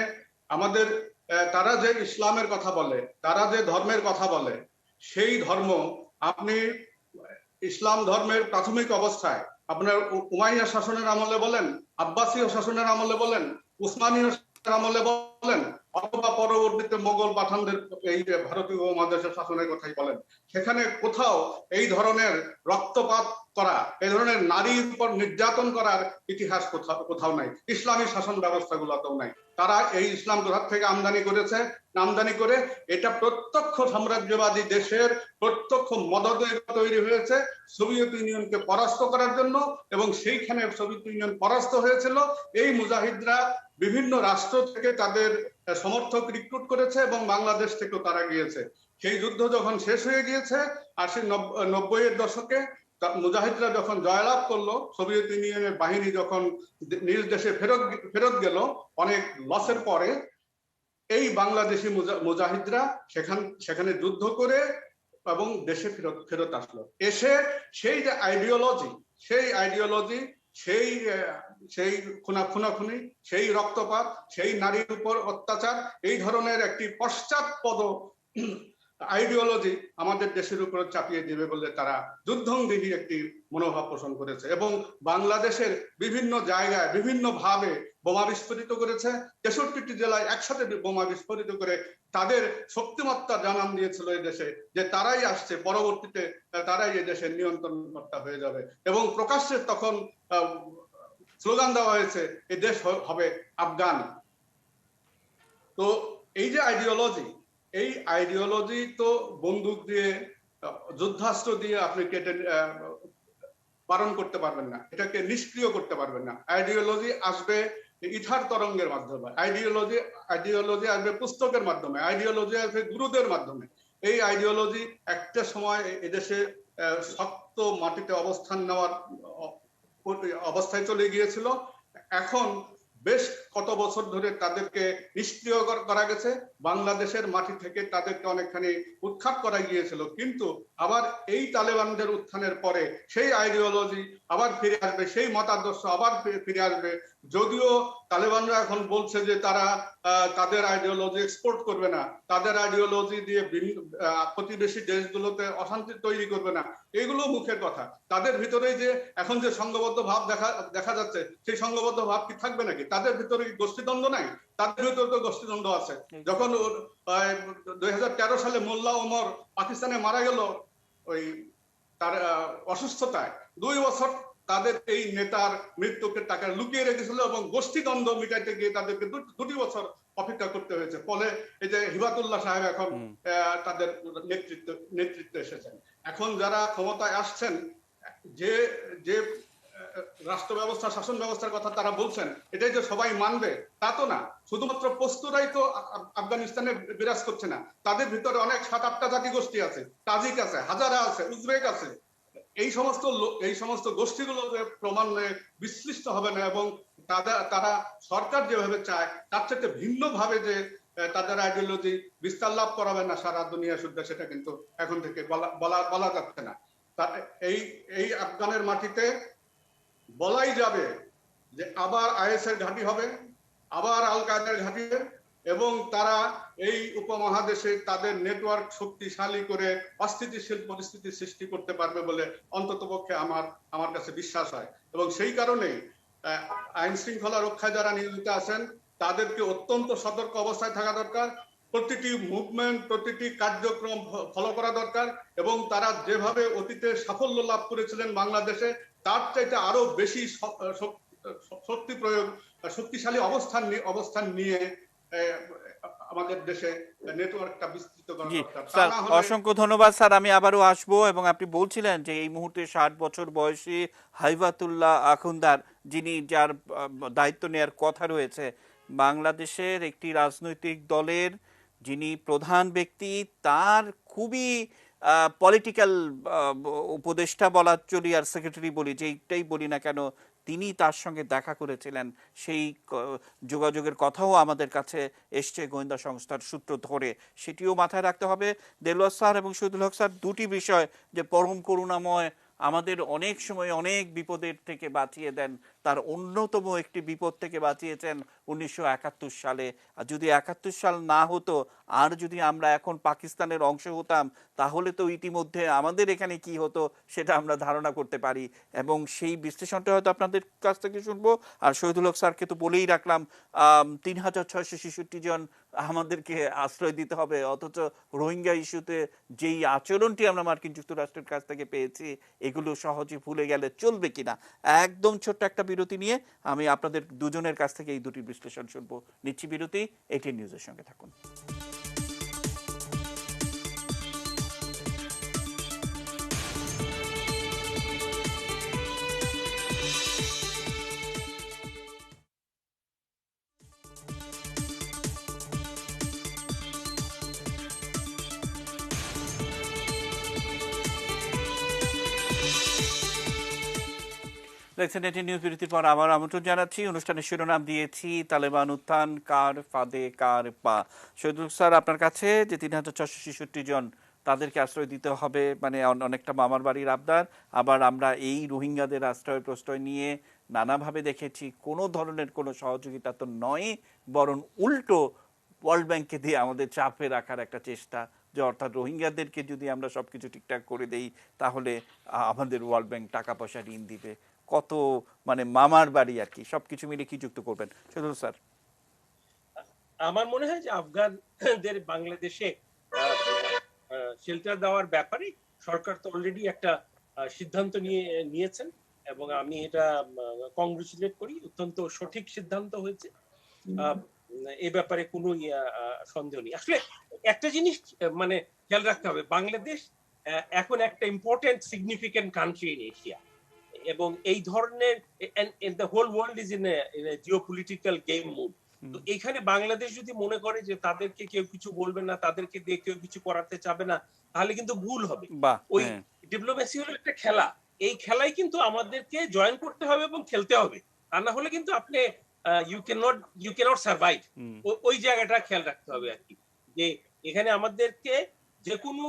আমাদের তারা যে ইসলামের কথা বলে, তারা যে ধর্মের কথা বলে, সেই ধর্ম আপনি ইসলাম ধর্মের প্রাথমিক অবস্থায় আপনার উমাইয়া শাসনের আমলে বলেন, আব্বাসীয় শাসনের আমলে বলেন, উসমানীয় আমলে বলেন, অথবা পরবর্তীতে মোগল পাঠানদের এই ভারতীয় উপমহাদেশের শাসনের কথাই বলেন, সেখানে কোথাও এই ধরনের রক্তপাত করা, এই ধরনের নারীর উপর নির্যাতন করার ইতিহাস কোথাও নাই, ইসলামী শাসন ব্যবস্থাগুলোতেও নাই। তারা এই ইসলাম কোথা থেকে আমদানি করে এটা প্রত্যক্ষ সাম্রাজ্যবাদী দেশের প্রত্যক্ষ মদদে তৈরি হয়েছে সোভিয়েত ইউনিয়নকে পরাস্ত করার জন্য, এবং সেইখানে সোভিয়েত ইউনিয়ন পরাস্ত হয়েছিল। এই মুজাহিদরা বিভিন্ন রাষ্ট্র থেকে তাদের সমর্থক রিক্রুট করেছে এবং বাংলাদেশ থেকেও তারা গিয়েছে। সেই যুদ্ধ যখন শেষ হয়ে গিয়েছে 80-90-এর দশকে, মুজাহিদরা যখন জয়লাভ করলো, সোভিয়েত ইউনিয়নের বাহিনী যখন নিজ দেশে ফেরত গেল অনেক লসের পরে, এই বাংলাদেশি মুজাহিদরা সেখানে যুদ্ধ করে এবং দেশে ফেরত আসলো। এসে সেই যে আইডিওলজি, সেই খুনাখুনি, সেই রক্তপাত, সেই নারীর উপর অত্যাচার, এই ধরনের একটি পশ্চাৎপদ আইডিওলজি আমাদের দেশের উপর চাপিয়ে দিবে বলে তারা যুদ্ধংদেহী একটি মনোভাব পোষণ করেছে এবং বাংলাদেশের বিভিন্ন জায়গায় বিভিন্ন ভাবে বোমা বিস্ফোরিত করেছে। 63টি জেলায় একসাথে বোমা বিস্ফোরিত করে তাদের শক্তিমত্তা জানান দিয়েছিল এই দেশে যে তারাই আসছে, পরবর্তীতে তারাই এই দেশের নিয়ন্ত্রণকর্তা হয়ে যাবে এবং প্রকাশ্যে তখন স্লোগান দেওয়া হয়েছে এই দেশ হবে আফগান। তো এই যে আইডিওলজি, এই আইডিওলজি তো বন্দুক দিয়ে, যুদ্ধাস্ত্র দিয়ে আপনি কেটে পালন করতে পারবেন না, এটাকে নিষ্ক্রিয় করতে পারবেন না। আইডিওলজি আসবে ইথার তরঙ্গের মাধ্যমে, আইডিওলজি আসবে পুস্তকের মাধ্যমে, আইডিওলজি আসবে গুরুদের মাধ্যমে। এই আইডিওলজি একটা সময় এদেশে শক্ত মাটিতে অবস্থান নেওয়ার অবস্থায় চলে গিয়েছিল। এখন বেশ কত বছর ধরে তাদেরকে নিষ্ক্রিয় করা গেছে, বাংলাদেশের মাটি থেকে তাদেরকে অনেকখানি উৎখাত করা গিয়েছিল, কিন্তু আবার এই তালেবানদের উত্থানের পরে সেই আইডিওলজি আবার ফিরে আসবে, সেই মতাদর্শ আবার ফিরে আসবে। যদিও তালেবানরা এখন বলছে যে তারা তাদের আইডিওলজি এক্সপোর্ট করবে না, তাদের আইডিওলজি দিয়ে প্রতিবেশী দেশগুলোতে অশান্তি তৈরি করবে না, এগুলো মুখের কথা। তাদের ভিতরেই যে এখন যে সংঘবদ্ধ ভাব দেখা যাচ্ছে, সেই সংঘবদ্ধ ভাব কি থাকবে নাকি? তাদের ভিতরে কি গোষ্ঠীদ্বন্দ্ব নাই? তাদের ভিতরে তো গোষ্ঠীদ্বন্দ্ব আছে। যখন 2013 সালে মোল্লা ওমর পাকিস্তানে মারা গেল ওই তার অসুস্থতায়, 2 বছর তাদের এই নেতার মৃত্যুকে টাকা লুকিয়ে রেখেছিল এবং গোষ্ঠীদ্বন্দ্ব মিটাইতে গিয়ে তাদেরকে 2 বছর অপেক্ষা করতে হয়েছে। ফলে এই যে হিবাতুল্লাহ সাহেব এখন তাদের নেতৃত্বে এসেছেন। এখন যারা ক্ষমতায় আসছেন, যে যে রাষ্ট্র ব্যবস্থা, শাসন ব্যবস্থার কথা তারা বলছেন, এটাই যে সবাই মানবে তা তো না। শুধুমাত্র পস্তুরাই তো আফগানিস্তানে বিরাজ করছে না, তাদের ভিতরে অনেক 7-8টা জাতিগোষ্ঠী আছে, তাজিক আছে, হাজারা আছে, উজবেক আছে। এই সমস্ত গোষ্ঠীগুলো ক্রমান্বয়ে বিসৃষ্ট হবে না এবং তারা সরকার যেভাবে চায় তার থেকে ভিন্ন ভাবে যে তাদের আইডিওলজি বিস্তার লাভ করাবে না সারা দুনিয়া শুদ্ধ, সেটা কিন্তু এখন থেকে বলা যাচ্ছে না। এই আফগানের মাটিতে বলাই যাবে যে আবার আইএস এর ঘাঁটি হবে, আবার আল কায়েদার ঘাঁটি হবে এবং তারা এই উপমহাদেশে তাদের নেটওয়ার্ক শক্তিশালী করে অস্থিতিশীল পরিস্থিতি সৃষ্টি করতে পারবে বলে অন্ততপক্ষে আমার কাছে বিশ্বাস হয়। এবং সেই কারণেই আইন শৃঙ্খলা রক্ষায় যারা নিয়োজিত আছেন তাদেরকে অত্যন্ত সতর্ক অবস্থায় থাকা দরকার, প্রতিটি মুভমেন্ট, প্রতিটি কার্যক্রম ফলো করা দরকার এবং তারা যেভাবে অতীতে সাফল্য লাভ করেছিলেন বাংলাদেশে, তার চাইতে আরো বেশি শক্তি প্রয়োগ, শক্তিশালী অবস্থান নিয়ে আমাদের দেশে নেটওয়ার্কটা বিস্তৃত করা দরকার। স্যার অসংখ্য ধন্যবাদ স্যার, আমি আবারও আসবো। এবং আপনি বলছিলেন যে এই মুহূর্তে 60 বছর বয়সী হাইবাতুল্লাহ আখুন্দার, যিনি যার দায়িত্ব নেওয়ার কথা রয়েছে, বাংলাদেশের একটি রাজনৈতিক দলের যিনি প্রধান ব্যক্তি, তার খুবই পলিটিক্যাল উপদেষ্টা বলা চলি আর সেক্রেটারি বলি, যেইটাই বলি না কেন, তিনি তার সঙ্গে দেখা করেছিলেন, সেই যোগাযোগের কথাও আমাদের কাছে এসছে গোয়েন্দা সংস্থার সূত্র ধরে, সেটিও মাথায় রাখতে হবে। দেলোয়ার স্যার এবং শহীদুল হক স্যার দুটি বিষয় যে পরম করুণাময়, আমাদের অনেক সময় অনেক বিপদের থেকে বাঁচিয়ে দেন, তার অন্যতম একটি বিপদ থেকে বাঁচিয়েছেন 1971 সালে। আর যদি 71 সাল না হতো, আর যদি আমরা এখন পাকিস্তানের অংশ হতাম, তাহলে তো ইতিমধ্যে আমাদের এখানে কি হতো সেটা আমরা ধারণা করতে পারি। এবং সেই বিশ্লেষণটা হয়তো আপনাদের কাছ থেকে শুনবো। আর শহীদুল হক স্যারকে তো বলেই রাখলাম, 3666 জন আমাদেরকে আশ্রয় দিতে হবে, অথচ রোহিঙ্গা ইস্যুতে যেই আচরণটি আমরা মার্কিন যুক্তরাষ্ট্রের কাছ থেকে পেয়েছি, এগুলো সহজে ভুলে গেলে চলবে কিনা। একদম ছোট্ট একটা বিরতি নিয়ে আমি আপনাদের দুজনের কাছ থেকে এই দুটি বিশ্লেষণ শুনবো। নিচ্ছি বিরতি, এটিএন নিউজের সঙ্গে থাকুন। দেখছেন এটি নিউজ, বিরতির পর আবার আমন্ত্রণ জানাচ্ছি। অনুষ্ঠানের শিরোনাম দিয়েছি তালেবান উত্থান কার ফাঁদে কার পা। শহীদুল স্যার, আপনার কাছে যে 3666 জন তাদেরকে আশ্রয় দিতে হবে, মানে অনেকটা মামার বাড়ির আবদার। আবার আমরা এই রোহিঙ্গাদের আশ্রয় প্রশ্রয় নিয়ে নানাভাবে দেখেছি, কোনো ধরনের কোনো সহযোগিতা তো নয়, বরং উল্টো ওয়ার্ল্ড ব্যাংককে দিয়ে আমাদের চাপে রাখার একটা চেষ্টা যে অর্থাৎ রোহিঙ্গাদেরকে যদি আমরা সবকিছু ঠিকঠাক করে দেই তাহলে আমাদের ওয়ার্ল্ড ব্যাংক টাকা পয়সা ঋণ দিবে, কত মানে মামার বাড়ি আর কি, সবকিছু মিলে কি যুক্ত করবেন শহীদুল স্যার? আমার মনে হয় যে আফগানদের বাংলাদেশে শেল্টার দেওয়ার ব্যাপারে সরকার তো অলরেডি একটা সিদ্ধান্ত নিয়েছেন এবং আমি এটা কংগ্রেচুলেট করি। অত্যন্ত সঠিক সিদ্ধান্ত হয়েছে, এ ব্যাপারে কোনো সন্দেহ নেই। আসলে একটা জিনিস মানে খেয়াল রাখতে হবে, বাংলাদেশ এখন একটা important significant country in Asia, এবং এই ধরনের the whole world is in a geopolitical game mood. তো এখানে বাংলাদেশ যদি মনে করে যে তাদেরকে কেউ কিছু বলবে না, তাদেরকে দিয়ে কেউ কিছু করাতে চাবে না, তাহলে কিন্তু ভুল হবে। ওই ডিপ্লোমেসি হলো একটা খেলা, এই খেলায় কিন্তু আমাদেরকে জয়েন করতে হবে এবং খেলতে হবে, তা না হলে কিন্তু আপনি ইউ ক্যানট সার্ভাইভ। ওই জায়গাটা খেয়াল রাখতে হবে আর কি, যে এখানে আমাদেরকে যে কোনো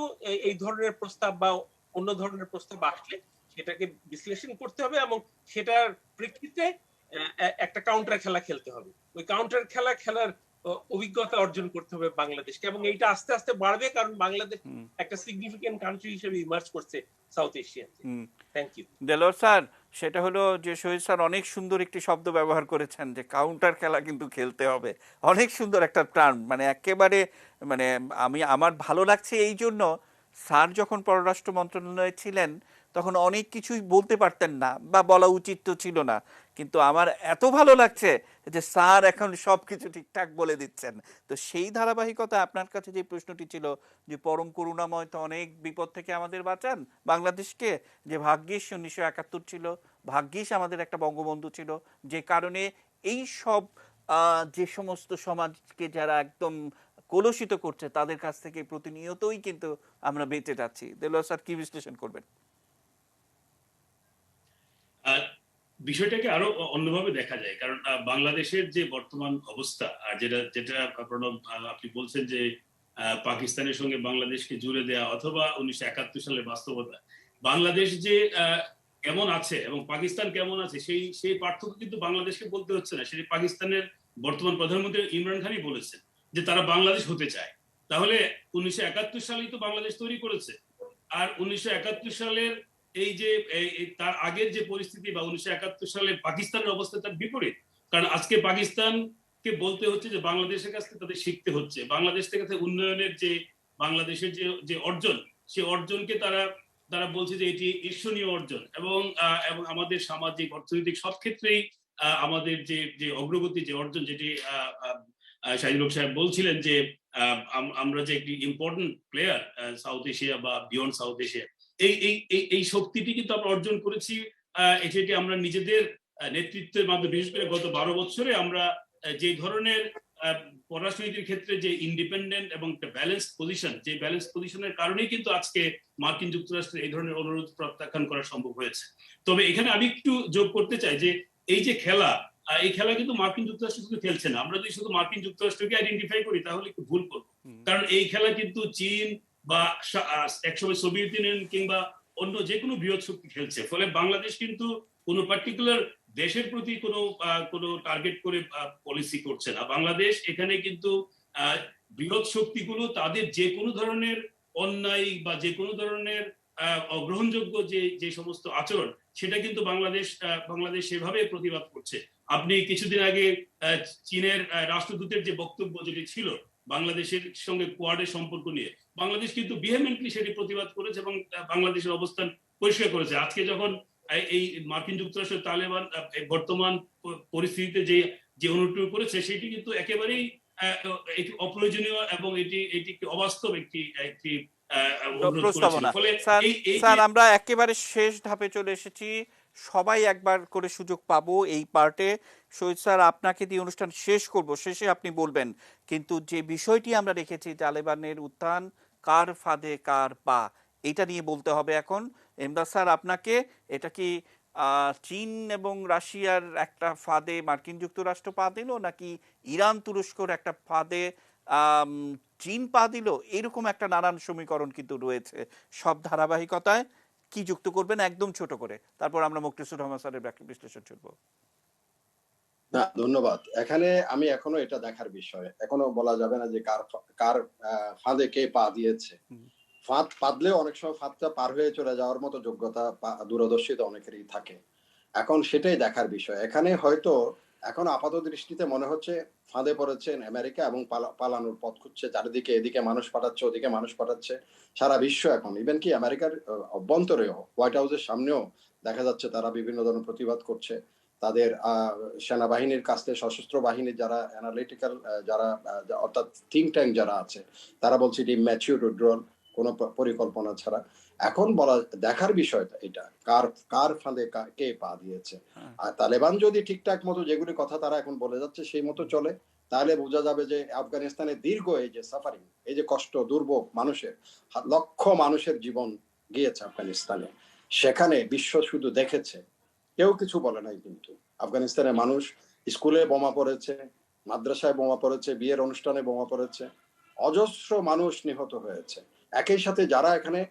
এই ধরনের প্রস্তাব বা অন্য ধরনের প্রস্তাব আসলে সেটাকে বিশ্লেষণ করতে হবে এবং সেটার প্রেক্ষিতে একটা কাউন্টার খেলা খেলতে হবে। ওই কাউন্টার খেলা খেলার অভিজ্ঞতা অর্জন করতে হবে বাংলাদেশকে, এবং এইটা আস্তে আস্তে বাড়বে, কারণ বাংলাদেশ একটা সিগনিফিকেন্ট কান্ট্রি হিসেবে ইমার্জ করছে সাউথ এশিয়াতে। Thank you Delwar sir. সেটা হলো যে শহীদ স্যার অনেক সুন্দর একটি শব্দ ব্যবহার করেছেন যে কাউন্টার খেলা কিন্তু খেলতে হবে, অনেক সুন্দর একটা টার্ম, মানে একেবারে মানে আমার ভালো লাগছে এই জন্য, স্যার যখন পররাষ্ট্র মন্ত্রণালয়ে ছিলেন তখন অনেক কিছুই বলতে পারতেন না বা বলা উচিত তো ছিল না, কিন্তু আমার এত ভালো লাগছে যে স্যার এখন সব কিছু ঠিকঠাক বলে দিচ্ছেন। তো সেই ধারাবাহিকতা আপনার কাছে যে প্রশ্নটি ছিল যে পরম করুণাময় তো অনেক বিপদ থেকে আমাদের বাঁচান বাংলাদেশকে, যে ভাগ্যিস 1971 ছিল, ভাগ্যিস আমাদের একটা বঙ্গবন্ধু ছিল, যে কারণে এই সব যে সমস্ত সমাজকে যারা একদম কলুষিত করছে তাদের কাছ থেকে প্রতিনিয়তই কিন্তু আমরা বেঁচে যাচ্ছি। দেলোয়ার স্যার কি বিশ্লেষণ করবেন? বিষয়টাকে আরো অন্যভাবে দেখা যায়, কারণ বাংলাদেশের যে বর্তমান অবস্থা, আর যেটা আপনি বলছেন যে পাকিস্তানের সঙ্গে বাংলাদেশকে জুড়ে দেয়া অথবা 1971 সালের বাস্তবতা, বাংলাদেশ যে কেমন আছে এবং পাকিস্তান কেমন আছে সেই পার্থক্য কিন্তু বাংলাদেশকে বলতে হচ্ছে না, সেটি পাকিস্তানের বর্তমান প্রধানমন্ত্রী ইমরান খানই বলেছেন যে তারা বাংলাদেশ হতে চায়। তাহলে 1971 সালেই তো বাংলাদেশ তৈরি করেছে, আর 1971 সালের এই যে তার আগের যে পরিস্থিতি বা 1971 সালে পাকিস্তানের অবস্থা তার বিপরীত। কারণ আজকে পাকিস্তানকে বলতে হচ্ছে যে বাংলাদেশের কাছ থেকে তাদের শিখতে হচ্ছে, বাংলাদেশ থেকে উন্নয়নের যে বাংলাদেশের যে অর্জন, সে অর্জনকে তারা বলছে যে এটি ঈর্ষণীয় অর্জন, এবং আমাদের সামাজিক অর্থনৈতিক সব ক্ষেত্রেই আমাদের যে অগ্রগতি, যে অর্জন, যেটি শাহিদুল হক সাহেব বলছিলেন যে আমরা যে একটি ইম্পর্টেন্ট প্লেয়ার সাউথ এশিয়া বা বিয়ন্ড সাউথ এশিয়া, এই শক্তিটি কিন্তু আমরা অর্জন করেছি। এটি আমরা নিজেদের নেতৃত্বের মাধ্যমে, বিশেষ করে গত 12 বছরে আমরা যে ধরনের পররাষ্ট্রনীতির ক্ষেত্রে যে ইন্ডিপেন্ডেন্ট এবং ব্যালেন্স পজিশন, যে ব্যালেন্স পজিশনের কারণেই কিন্তু আজকে মার্কিন যুক্তরাষ্ট্রের এই ধরনের অনুরোধ প্রত্যাখ্যান করা সম্ভব হয়েছে। তবে এখানে আমি একটু যোগ করতে চাই যে এই যে খেলা, এই খেলা কিন্তু মার্কিন যুক্তরাষ্ট্র শুধু খেলছে না। আমরা যদি শুধু মার্কিন যুক্তরাষ্ট্রকে আইডেন্টিফাই করি তাহলে একটু ভুল করবো, কারণ এই খেলা কিন্তু চীন বা একসময় সোভিয়েত ইউনিয়ন কিংবা অন্য যে কোনো বৃহৎ শক্তি খেলছে। ফলে বাংলাদেশ কিন্তু কোনো পার্টিকুলার দেশের প্রতি কোনো টার্গেট করে পলিসি করছে না। বাংলাদেশ এখানে কিন্তু বৃহৎ শক্তিগুলো তাদের যে কোনো ধরনের অন্যায় বা যে কোনো ধরনের অগ্রহণযোগ্য যে সমস্ত আচরণ, সেটা কিন্তু বাংলাদেশ সেভাবে প্রতিবাদ করছে। আপনি কিছুদিন আগে চীনের রাষ্ট্রদূতের যে বক্তব্য যেটি ছিল বাংলাদেশের সঙ্গে কোয়াডের সম্পর্ক নিয়ে, বাংলাদেশ কিন্তু ভেহেমেন্টলি সেটি প্রতিবাদ করেছে এবং বাংলাদেশের অবস্থান পরিষ্কার করেছে। আজকে যখন এই মার্কিন যুক্তরাষ্ট্রের তালেবান বর্তমান পরিস্থিতিতে যে অনুরোধ করেছে, সেটি কিন্তু একেবারেই অপ্রয়োজনীয় এবং এটি অবাস্তব একটি প্রস্তাবনা। স্যার আমরা একেবারে শেষ ধাপে চলে এসেছি, সবাই একবার করে সুযোগ পাবো এই পার্টে। শহীদ স্যার আপনাকে দিয়ে অনুষ্ঠান শেষ করব, শেষে আপনি বলবেন, কিন্তু যে বিষয়টি আমরা রেখেছি তালেবানের উত্থান, কার ফাঁদে কার পা, এটা নিয়ে বলতে হবে এখন। এমদাদ স্যার আপনাকে, এটা কি চীন এবং রাশিয়ার একটা ফাঁদে মার্কিন যুক্তরাষ্ট্র পা দিল, নাকি ইরান তুরস্কর একটা ফাঁদে চীন পা দিল? এরকম একটা নানান সমীকরণ কিন্তু রয়েছে সব ধারাবাহিকতায়। কি যুক্ত করবেন একদম ছোট করে, তারপর আমরা মুক্তিসুর রহমান স্যারের বিশ্লেষণ শুনবো। না, ধন্যবাদ। এখানে আমি এখনো এটা দেখার বিষয়, এখনো বলা যাবে না যে কার ফাঁদে কে পা দিয়েছে। ফাঁদ পাতলেও অনেক সময় ফাঁদটা পার হয়ে চলে যাওয়ার মতো যোগ্যতা দূরদর্শিতা অনেকেরই থাকে। এখন সেটাই দেখার বিষয়। এখানে হয়তো এখন আপাত দৃষ্টিতে মনে হচ্ছে ফাঁদে পড়েছেন আমেরিকা এবং পালানোর পথ খুঁজছে চারিদিকে, এদিকে মানুষ পাঠাচ্ছে, ওদিকে মানুষ পাঠাচ্ছে, সারা বিশ্ব এখন ইভেন কি আমেরিকার অভ্যন্তরেও হোয়াইট হাউসের সামনেও দেখা যাচ্ছে তারা বিভিন্ন ধরনের প্রতিবাদ করছে। তাদের সেনাবাহিনীর কাছ থেকে সশস্ত্র বাহিনীর যারা অ্যানালিটিক্যাল যারা অর্থাৎ থিঙ্ক ট্যাঙ্ক যারা আছে তারা বলছে এটি ম্যাচিউর উইথড্রল, কোনো পরিকল্পনা ছাড়া। এখন বলা দেখার বিষয়টা এটা কার ফাঁদে কে পা দিয়েছে। আর তালেবান যদি ঠিকঠাক মতো যেগুলি কথা তারা এখন বলে যাচ্ছে সেই মতো চলে, তাহলে বোঝা যাবে যে আফগানিস্তানের দীর্ঘ এই যে সাফারিং, এই যে কষ্ট দুর্ভোগ মানুষের, লক্ষ মানুষের জীবন গিয়েছে আফগানিস্তানে, সেখানে বিশ্ব শুধু দেখেছে, কেউ কিছু বলে নাই। কিন্তু আফগানিস্তানের মানুষ স্কুলে বোমা পড়েছে, মাদ্রাসায় বোমা পড়েছে, বিয়ের অনুষ্ঠানে বোমা পড়েছে, অজস্র মানুষ নিহত হয়েছে। একই সাথে যারা এখানে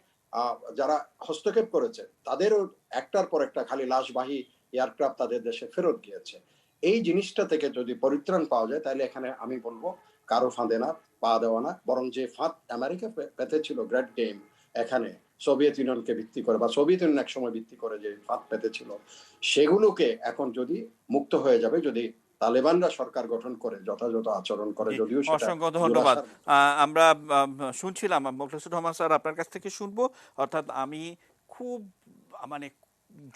যারা হস্তক্ষেপ করেছে তাদেরও একটার পর একটা খালি লাশবাহী এয়ারক্রাফট তাদের দেশে ফেরত গিয়েছে। এই জিনিসটা থেকে যদি পরিত্রাণ পাওয়া যায় তাহলে এখানে আমি বলবো কারো ফাঁদে না পা দেওয়া না, বরং যে ফাঁদ আমেরিকা পেতেছিল গ্রেট গেম এখানে সোভিয়েত ইউনিয়নকে ভিত্তি করে বা সোভিয়েত ইউনিয়ন এক সময় ভিত্তি করে যে ফাঁদ পেতেছিল সেগুলোকে এখন যদি মুক্ত হয়ে যাবে, যদি তালেবানরা সরকার গঠন করে যথাযথ আচরণ করে। যদিও অসংখ্য ধন্যবাদ। আমরা শুনছিলাম মোখলেছুর রহমান স্যার আপনার কাছ থেকে শুনবো, অর্থাৎ আমি খুব মানে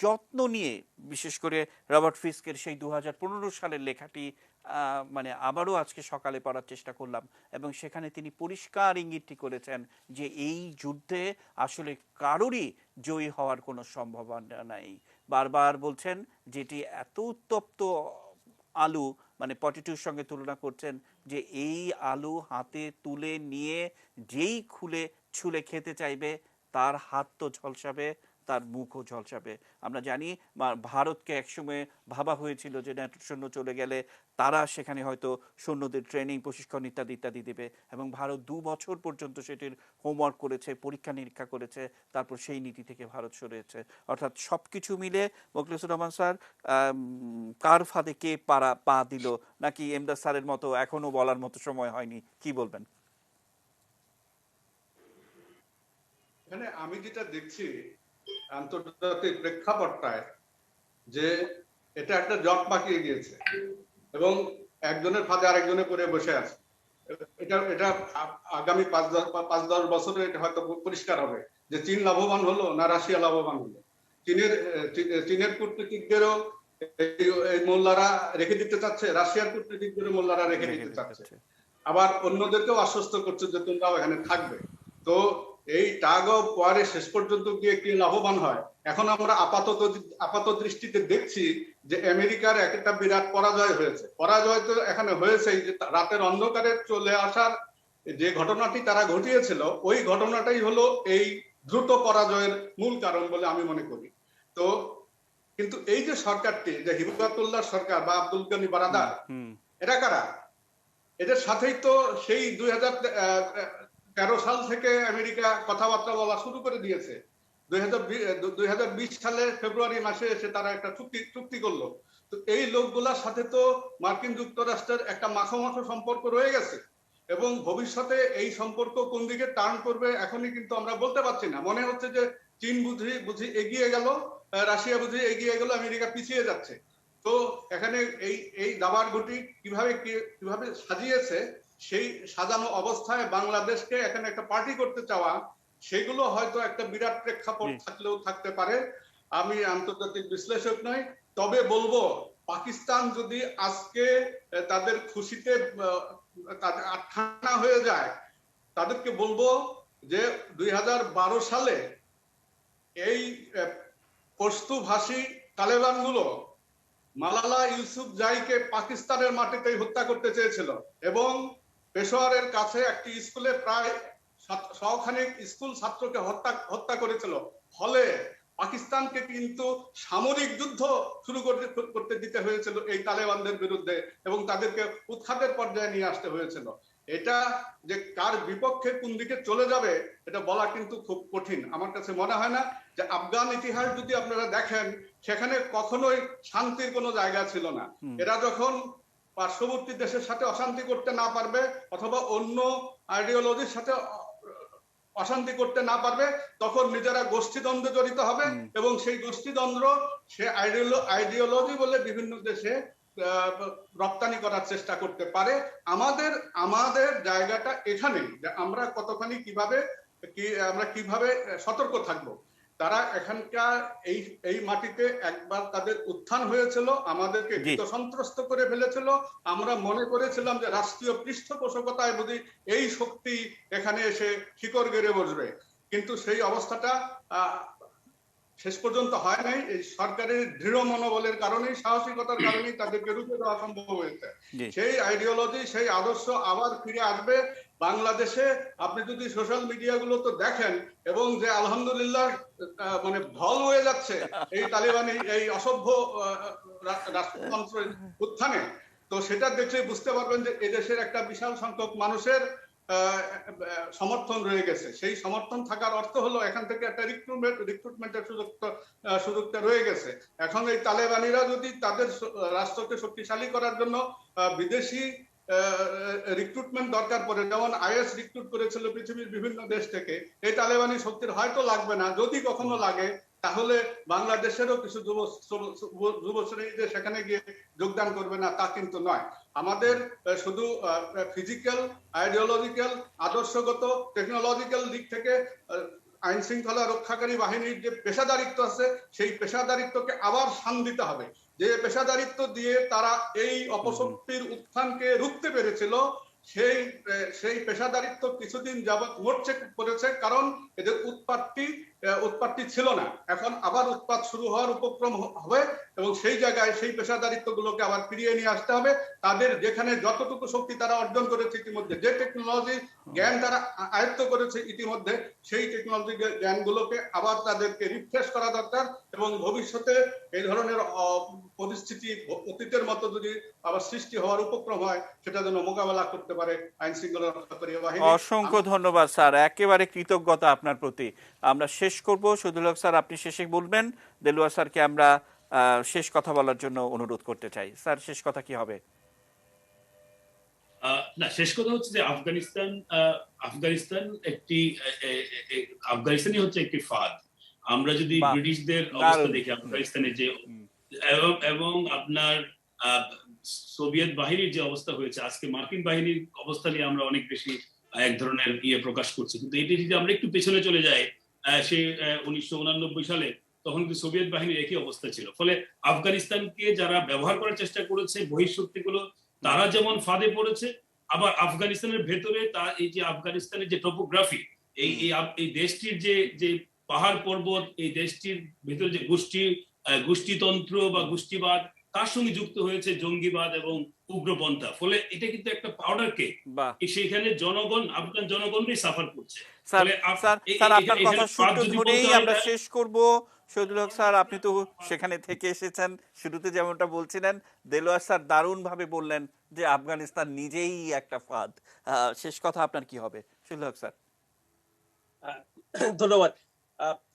যত্ন নিয়ে বিশেষ করে রবার্ট ফিস্কের সেই 2015 সালের লেখাটি মানে আবারও আজকে সকালে পড়ার চেষ্টা করলাম এবং সেখানে তিনি পরিষ্কার ইঙ্গিতটি করেছেন যে এই যুদ্ধে আসলে কারোরই জয়ী হওয়ার কোনো সম্ভাবনা নাই। বারবার বলছেন যেটি এত উত্তপ্ত আলু, মানে পটেটোর সঙ্গে তুলনা করছেন যে এই আলু হাতে তুলে নিয়ে যেই ছুলে খেতে চাইবে তার হাত তো ঝলসাবে, তার মুখও ঝলসাবে। আমরা জানি ভারতকে একসময় ভাবা হয়েছিল যে ন্যাটো সৈন্য চলে গেলে তারা সেখানে হয়তো সৈন্যদের ট্রেনিং প্রশিক্ষণ ইত্যাদি ইত্যাদি দেবে এবং ভারত 2 বছর পর্যন্ত সেটির হোমওয়ার্ক করেছে, পরীক্ষা নিরীক্ষা করেছে, তারপর সেই নীতি থেকে ভারত সরেছে। অর্থাৎ সব কিছু মিলে মোখলেছুর রহমান স্যার কার ফাঁদে কে পা দিল, নাকি এমদাদ স্যারের মতো এখনো বলার মতো সময় হয়নি, কি বলবেন? এখানে আমি যেটা দেখছি আন্তর্জাতিক প্রেক্ষাপটটায় যে এটা একটা জট পাকিয়ে গিয়েছে এবং একজনের ফাঁদে আরেকজনে পড়ে বসে আছে। এটা আগামী 5-10 বছরে এটা হয়তো পরিষ্কার হবে যে চীন লাভবান হলো না রাশিয়া লাভবান হলো। চীনের কূটনীতিকদেরও এই মোল্লারা রেখে দিতে চাচ্ছে, রাশিয়ার কূটনীতিকদেরও মোল্লারা রেখে দিতে চাচ্ছে, আবার অন্যদেরকেও আশ্বস্ত করছে যে তোমরাও এখানে থাকবে। তো এই টাগ অফ ওয়ারে শেষ পর্যন্ত গিয়ে কি লাভবান হয়। এখন আমরা আপাত দৃষ্টিতে দেখছি যে আমেরিকার একটা বিরাট পরাজয় হয়েছে। পরাজয় তো এখানে হয়েছে যে রাতের অন্ধকারে চলে আসার যে ঘটনাটি তারা ঘটিয়েছিল, ওই ঘটনাটাই হলো এই দ্রুত পরাজয়ের মূল কারণ বলে আমি মনে করি। তো কিন্তু এই যে সরকারটি, যে হিবতুল্লাহ সরকার বা আব্দুল গনি বারাদার, এরা কারা? এদের সাথেই তো সেই 2013 সাল থেকে আমেরিকা কথাবার্তা বলা শুরু করে দিয়েছে। 2020 সালের ফেব্রুয়ারি মাসে এসে তারা একটা চুক্তি করলো। তো এই লোকগুলার সাথে তো মার্কিন যুক্তরাষ্ট্রের একটা মাখো সম্পর্ক রয়ে গেছে এবং ভবিষ্যতে এই সম্পর্ক কোন দিকে টার্ন করবে এখনই কিন্তু আমরা বলতে পারছি না। মনে হচ্ছে যে চীন বুঝি এগিয়ে গেল, রাশিয়া বুঝি এগিয়ে গেল, আমেরিকা পিছিয়ে যাচ্ছে। তো এখানে এই দাবার গুটি কিভাবে সাজিয়েছে, সেই সাজানো অবস্থায় বাংলাদেশকে এখানে একটা পার্টি করতে চাওয়া, সেগুলো হয়তো একটা বিরাট প্রেক্ষাপট থাকলেও থাকতে পারে। আমি আন্তর্জাতিক বিশ্লেষক নই, তবে বলবো পাকিস্তান যদি আজকে তাদের খুশিতে আটখানা হয়ে যায়, তাদেরকে বলবো যে 2012 সালে এই পশতুভাষী তালেবান গুলো মালালা ইউসুফজাইকে পাকিস্তানের মাটিতেই হত্যা করতে চেয়েছিল এবং পেশোয়ারের কাছে একটি স্কুলে প্রায় 100 স্কুল ছাত্রকে হত্যা করেছিল। ফলে পাকিস্তানকে কিন্তু সামরিক যুদ্ধ শুরু করতে দিতে হয়েছিল এই তালেবানদের বিরুদ্ধে এবং তাদেরকে উৎখাতের পর্যায়ে নিয়ে আসতে হয়েছিল। এটা যে কার বিপক্ষে কোন দিকে চলে যাবে এটা বলা কিন্তু খুব কঠিন। আমার কাছে মনে হয় না যে আফগান ইতিহাস যদি আপনারা দেখেন সেখানে কখনোই শান্তির কোনো জায়গা ছিল না। এরা যখন পার্শ্ববর্তী দেশের সাথে অশান্তি করতে না পারবে অথবা অন্য আইডিওলজির সাথে অশান্তি করতে না পারবে তখন নিজেরা গোষ্ঠীদ্বন্দ্বে জড়িত হবে এবং সেই গোষ্ঠীদ্বন্দ্ব সে আইডিওলজি বলে বিভিন্ন দেশে রপ্তানি করার চেষ্টা করতে পারে। আমাদের জায়গাটা এখানে যে আমরা কতখানি আমরা কিভাবে সতর্ক থাকব। তারা এখানকার এই মাটিতে একবার তাদের উত্থান হয়েছিল, আমাদেরকে ভীতসন্ত্রস্ত করে ফেলেছিল। আমরা মনে করেছিলাম যে রাষ্ট্রীয় পৃষ্ঠপোষকতায় বুঝি এই শক্তি এখানে এসে শিকড় গেড়ে বসবে, কিন্তু সেই অবস্থাটা শেষ পর্যন্ত হয় নাই। এই সরকারের দৃঢ় মনোবলের কারণেই, সাহসিকতার কারণেই তাদেরকে রুখে দেওয়া সম্ভব হয়েছে। সেই আইডিওলজি, সেই আদর্শ আবার ফিরে আসবে বাংলাদেশে। আপনি যদি সোশ্যাল মিডিয়া গুলো তো দেখেন এবং যে আলহামদুলিল্লাহ মানে ঢল হয়ে যাচ্ছে এই তালিবানি এই অসভ্য রাষ্ট্রযন্ত্রের উত্থানে, তো সেটা দেখলে বুঝতে পারবেন যে এদেশের একটা বিশাল সংখ্যক মানুষের সমর্থন রয়ে গেছে। সেই সমর্থন থাকার অর্থ হলো এখান থেকে একটা রিক্রুটমেন্টের সুযোগটা রয়ে গেছে। এখন এই তালেবানিরা যদি তাদের রাষ্ট্রকে শক্তিশালী করার জন্য বিদেশি রিক্রুটমেন্ট দরকার পড়ে, যেমন আইএস রিক্রুট করেছিল পৃথিবীর বিভিন্ন দেশ থেকে, এই তালেবানি শক্তির হয়তো লাগবে না। যদি কখনো লাগে তাহলে বাংলাদেশেরও কিছু যুবশ্রেণী যে সেখানে গিয়ে যোগদান করবে না তা কিন্তু নয়। আমাদের শুধু ফিজিক্যাল, আইডিওলজিক্যাল, আদর্শগত, টেকনোলজিক্যাল দিক থেকে আইন শৃঙ্খলা রক্ষাকারী বাহিনীর যে পেশাদারিত্ব আছে সেই পেশাদারিত্বকে আবার শান দিতে হবে। যে পেশাদারিত্ব দিয়ে তারা এই অপশক্তির উত্থানকে রুখতে পেরেছিল সেই পেশাদারিত্ব কিছুদিন যাবৎ মরচে পড়েছে, কারণ এদের উৎপত্তি ছিল না। এখন আবার উৎপাত শুরু হওয়ার উপক্রম হবে এবং সেই জায়গায় সেই পেশাদারিত্ব গুলোকে আবার ফিরিয়ে নিয়ে আসতে হবে। তাদের যেখানে যতটুকু শক্তি তারা অর্জন করেছে ইতিমধ্যে, যে টেকনোলজি জ্ঞান তারা আয়ত্ত করেছে ইতিমধ্যে, সেই টেকনোলজি জ্ঞানগুলোকে আবার তাদেরকে রিফ্রেশ করা দরকার এবং ভবিষ্যতে এই ধরনের পরিস্থিতি অতীতের মতো যদি আবার সৃষ্টি হওয়ার উপক্রম হয় সেটা যেন মোকাবেলা করতে পারে আইন শৃঙ্খলা রক্ষাকারী বাহিনী। অসংখ্য ধন্যবাদ স্যার, একেবারে কৃতজ্ঞতা আপনার প্রতি। আমরা শেষ করব, শহীদুল হক স্যার আপনি শেষে বলবেন, দেলোয়ার স্যারকে আমরা শেষ কথা বলার জন্য অনুরোধ করতে চাই। স্যার শেষ কথা কি হবে? না, শেষ কথা হচ্ছে যে আফগানিস্তানই হচ্ছে একটি ফাঁদ। আমরা যদি ব্রিটিশদের অবস্থা দেখি আফগানিস্তানে যে এবং আপনার সোভিয়েত বাহিনীর যে অবস্থা হয়েছে, আজকে মার্কিন বাহিনীর অবস্থা নিয়ে আমরা অনেক বেশি এক ধরনের প্রকাশ করছি, কিন্তু এটি যদি আমরা একটু পেছনে চলে যাই, সে 1989 সালে তখন কিন্তু সোভিয়েত বাহিনীর একই অবস্থা ছিল। ফলে আফগানিস্তানকে যারা ব্যবহার করার চেষ্টা করেছে বহিঃশক্তিগুলো, তারা যেমন ফাঁদে পড়েছে, আবার আফগানিস্তানের ভেতরে এই যে আফগানিস্তানের যে টোপোগ্রাফি, এই দেশটির যে পাহাড় পর্বত, এই দেশটির ভেতরে যে গোষ্ঠীতন্ত্র বা গোষ্ঠীবাদ, তার সঙ্গে যুক্ত হয়েছে জঙ্গিবাদ এবং উগ্রপন্থা। ফলে এটা কিন্তু একটা পাউডার কেক, সেখানে আফগান জনগণই সাফার করছে। আপনার কথা সূত্র ধরেই আমরা শেষ করব। শহীদুল হক স্যার, আপনি তো সেখানে থেকে এসেছেন, শুরুতে যেমনটা বলছিলেন, দেলোয়ার স্যার দারুণ ভাবে বললেন যে আফগানিস্তান নিজেই একটা ফাঁদ। শেষ কথা আপনার কি হবে শহীদুল হক স্যার? ধন্যবাদ।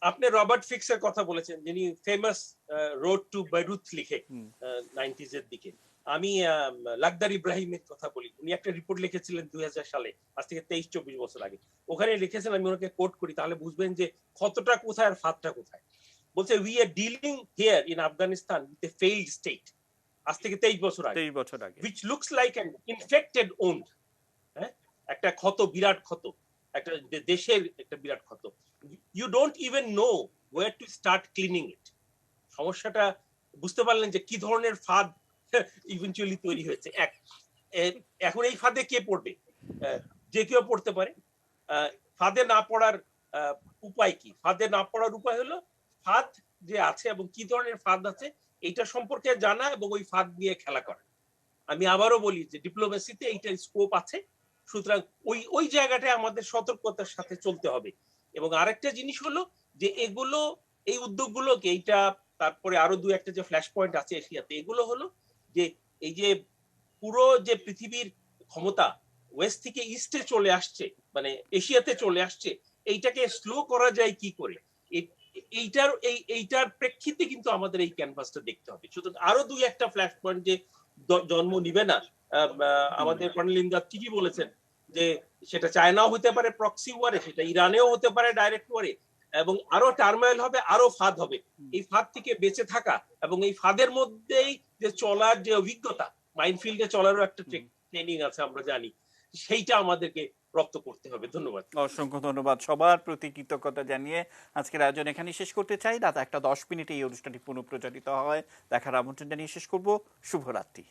আপনি রবার্ট ফিক্সের কথা বলেছেন, যিনি ফেমাস রোড টু বৈরুত লিখে 90s এর দিকে। আমি লাকদার ইব্রাহিমের কথা বলি। উনি একটা রিপোর্ট লিখেছিলেন 2000 সালে, আজ থেকে 23-24 বছর আগে। ওখানে লিখেছেন, আমি ওনাকে কোট করি তাহলে বুঝবেন যে ক্ষতটা কোথায় আর ফাঁদটা কোথায়। বলছে, we are dealing here in Afghanistan with a failed state. আজ থেকে 23 বছর আগে, which looks like an infected wound। হ্যাঁ, একটা ক্ষত, বিরাট ক্ষত, একটা দেশের একটা বিরাট ক্ষত। You don't even know where to start cleaning it। সমস্যাটা বুঝতে পারলেন যে কি ধরনের ফাঁদ ইভেন্চুয়ালি তৈরি হয়েছে। এখন এই ফাঁদে কে পড়বে? যে কেউ পড়তে পারে। ফাঁদে না পড়ার উপায় কি? ফাঁদে না পড়ার উপায় হলো ফাঁদ যে আছে এবং কি ধরনের ফাঁদ আছে এইটা সম্পর্কে জানা এবং ওই ফাঁদ নিয়ে খেলা করা। আমি আবারও বলি যে ডিপ্লোমেসিতে এইটার স্কোপ আছে, সুতরাং ওই জায়গাটায় আমাদের সতর্কতার সাথে চলতে হবে। এবং আরেকটা জিনিস হলো যে এই উদ্যোগগুলোকে, এইটা তারপরে আরো দু একটা যে ফ্ল্যাশ পয়েন্ট আছে এশিয়াতে, এগুলো হলো যে এই যে পুরো যে পৃথিবীর ক্ষমতা ওয়েস্ট থেকে ইস্টে চলে আসছে, মানে এশিয়াতে চলে আসছে, এইটাকে স্লো করা যায় কি করে, এইটার প্রেক্ষিতে কিন্তু আমাদের এই ক্যানভাসটা দেখতে হবে। সুতরাং আরো দুই একটা ফ্ল্যাশ পয়েন্ট যে জন্ম নিবে না, আমাদের কর্নেল ইমদাদ ঠিকই বলেছেন যে সেটা চায়নাও হতে পারে প্রক্সি ওয়ারে, সেটা ইরানেও হতে পারে ডাইরেক্ট ওয়ারে, এবং আরো টার্মাইল হবে, আরো ফাঁদ হবে। এই ফাঁদ থেকে বেঁচে থাকা এবং এই ফাঁদের মধ্যেই যে চলার যে অভিজ্ঞতা, মাইনফিল্ডে চলারও একটা ট্রেনিং আছে আমরা জানি, সেইটা আমাদেরকে রপ্ত করতে হবে। ধন্যবাদ। অসংখ্য ধন্যবাদ সবার প্রতি কৃতজ্ঞতা জানিয়ে আজকের আয়োজন এখানেই শেষ করতে চাই। রাত 1:10 এই অনুষ্ঠানটি পুনঃপ্রচারিত হয়, দেখার আমন্ত্রণ জানিয়ে শেষ করব। শুভরাত্রি।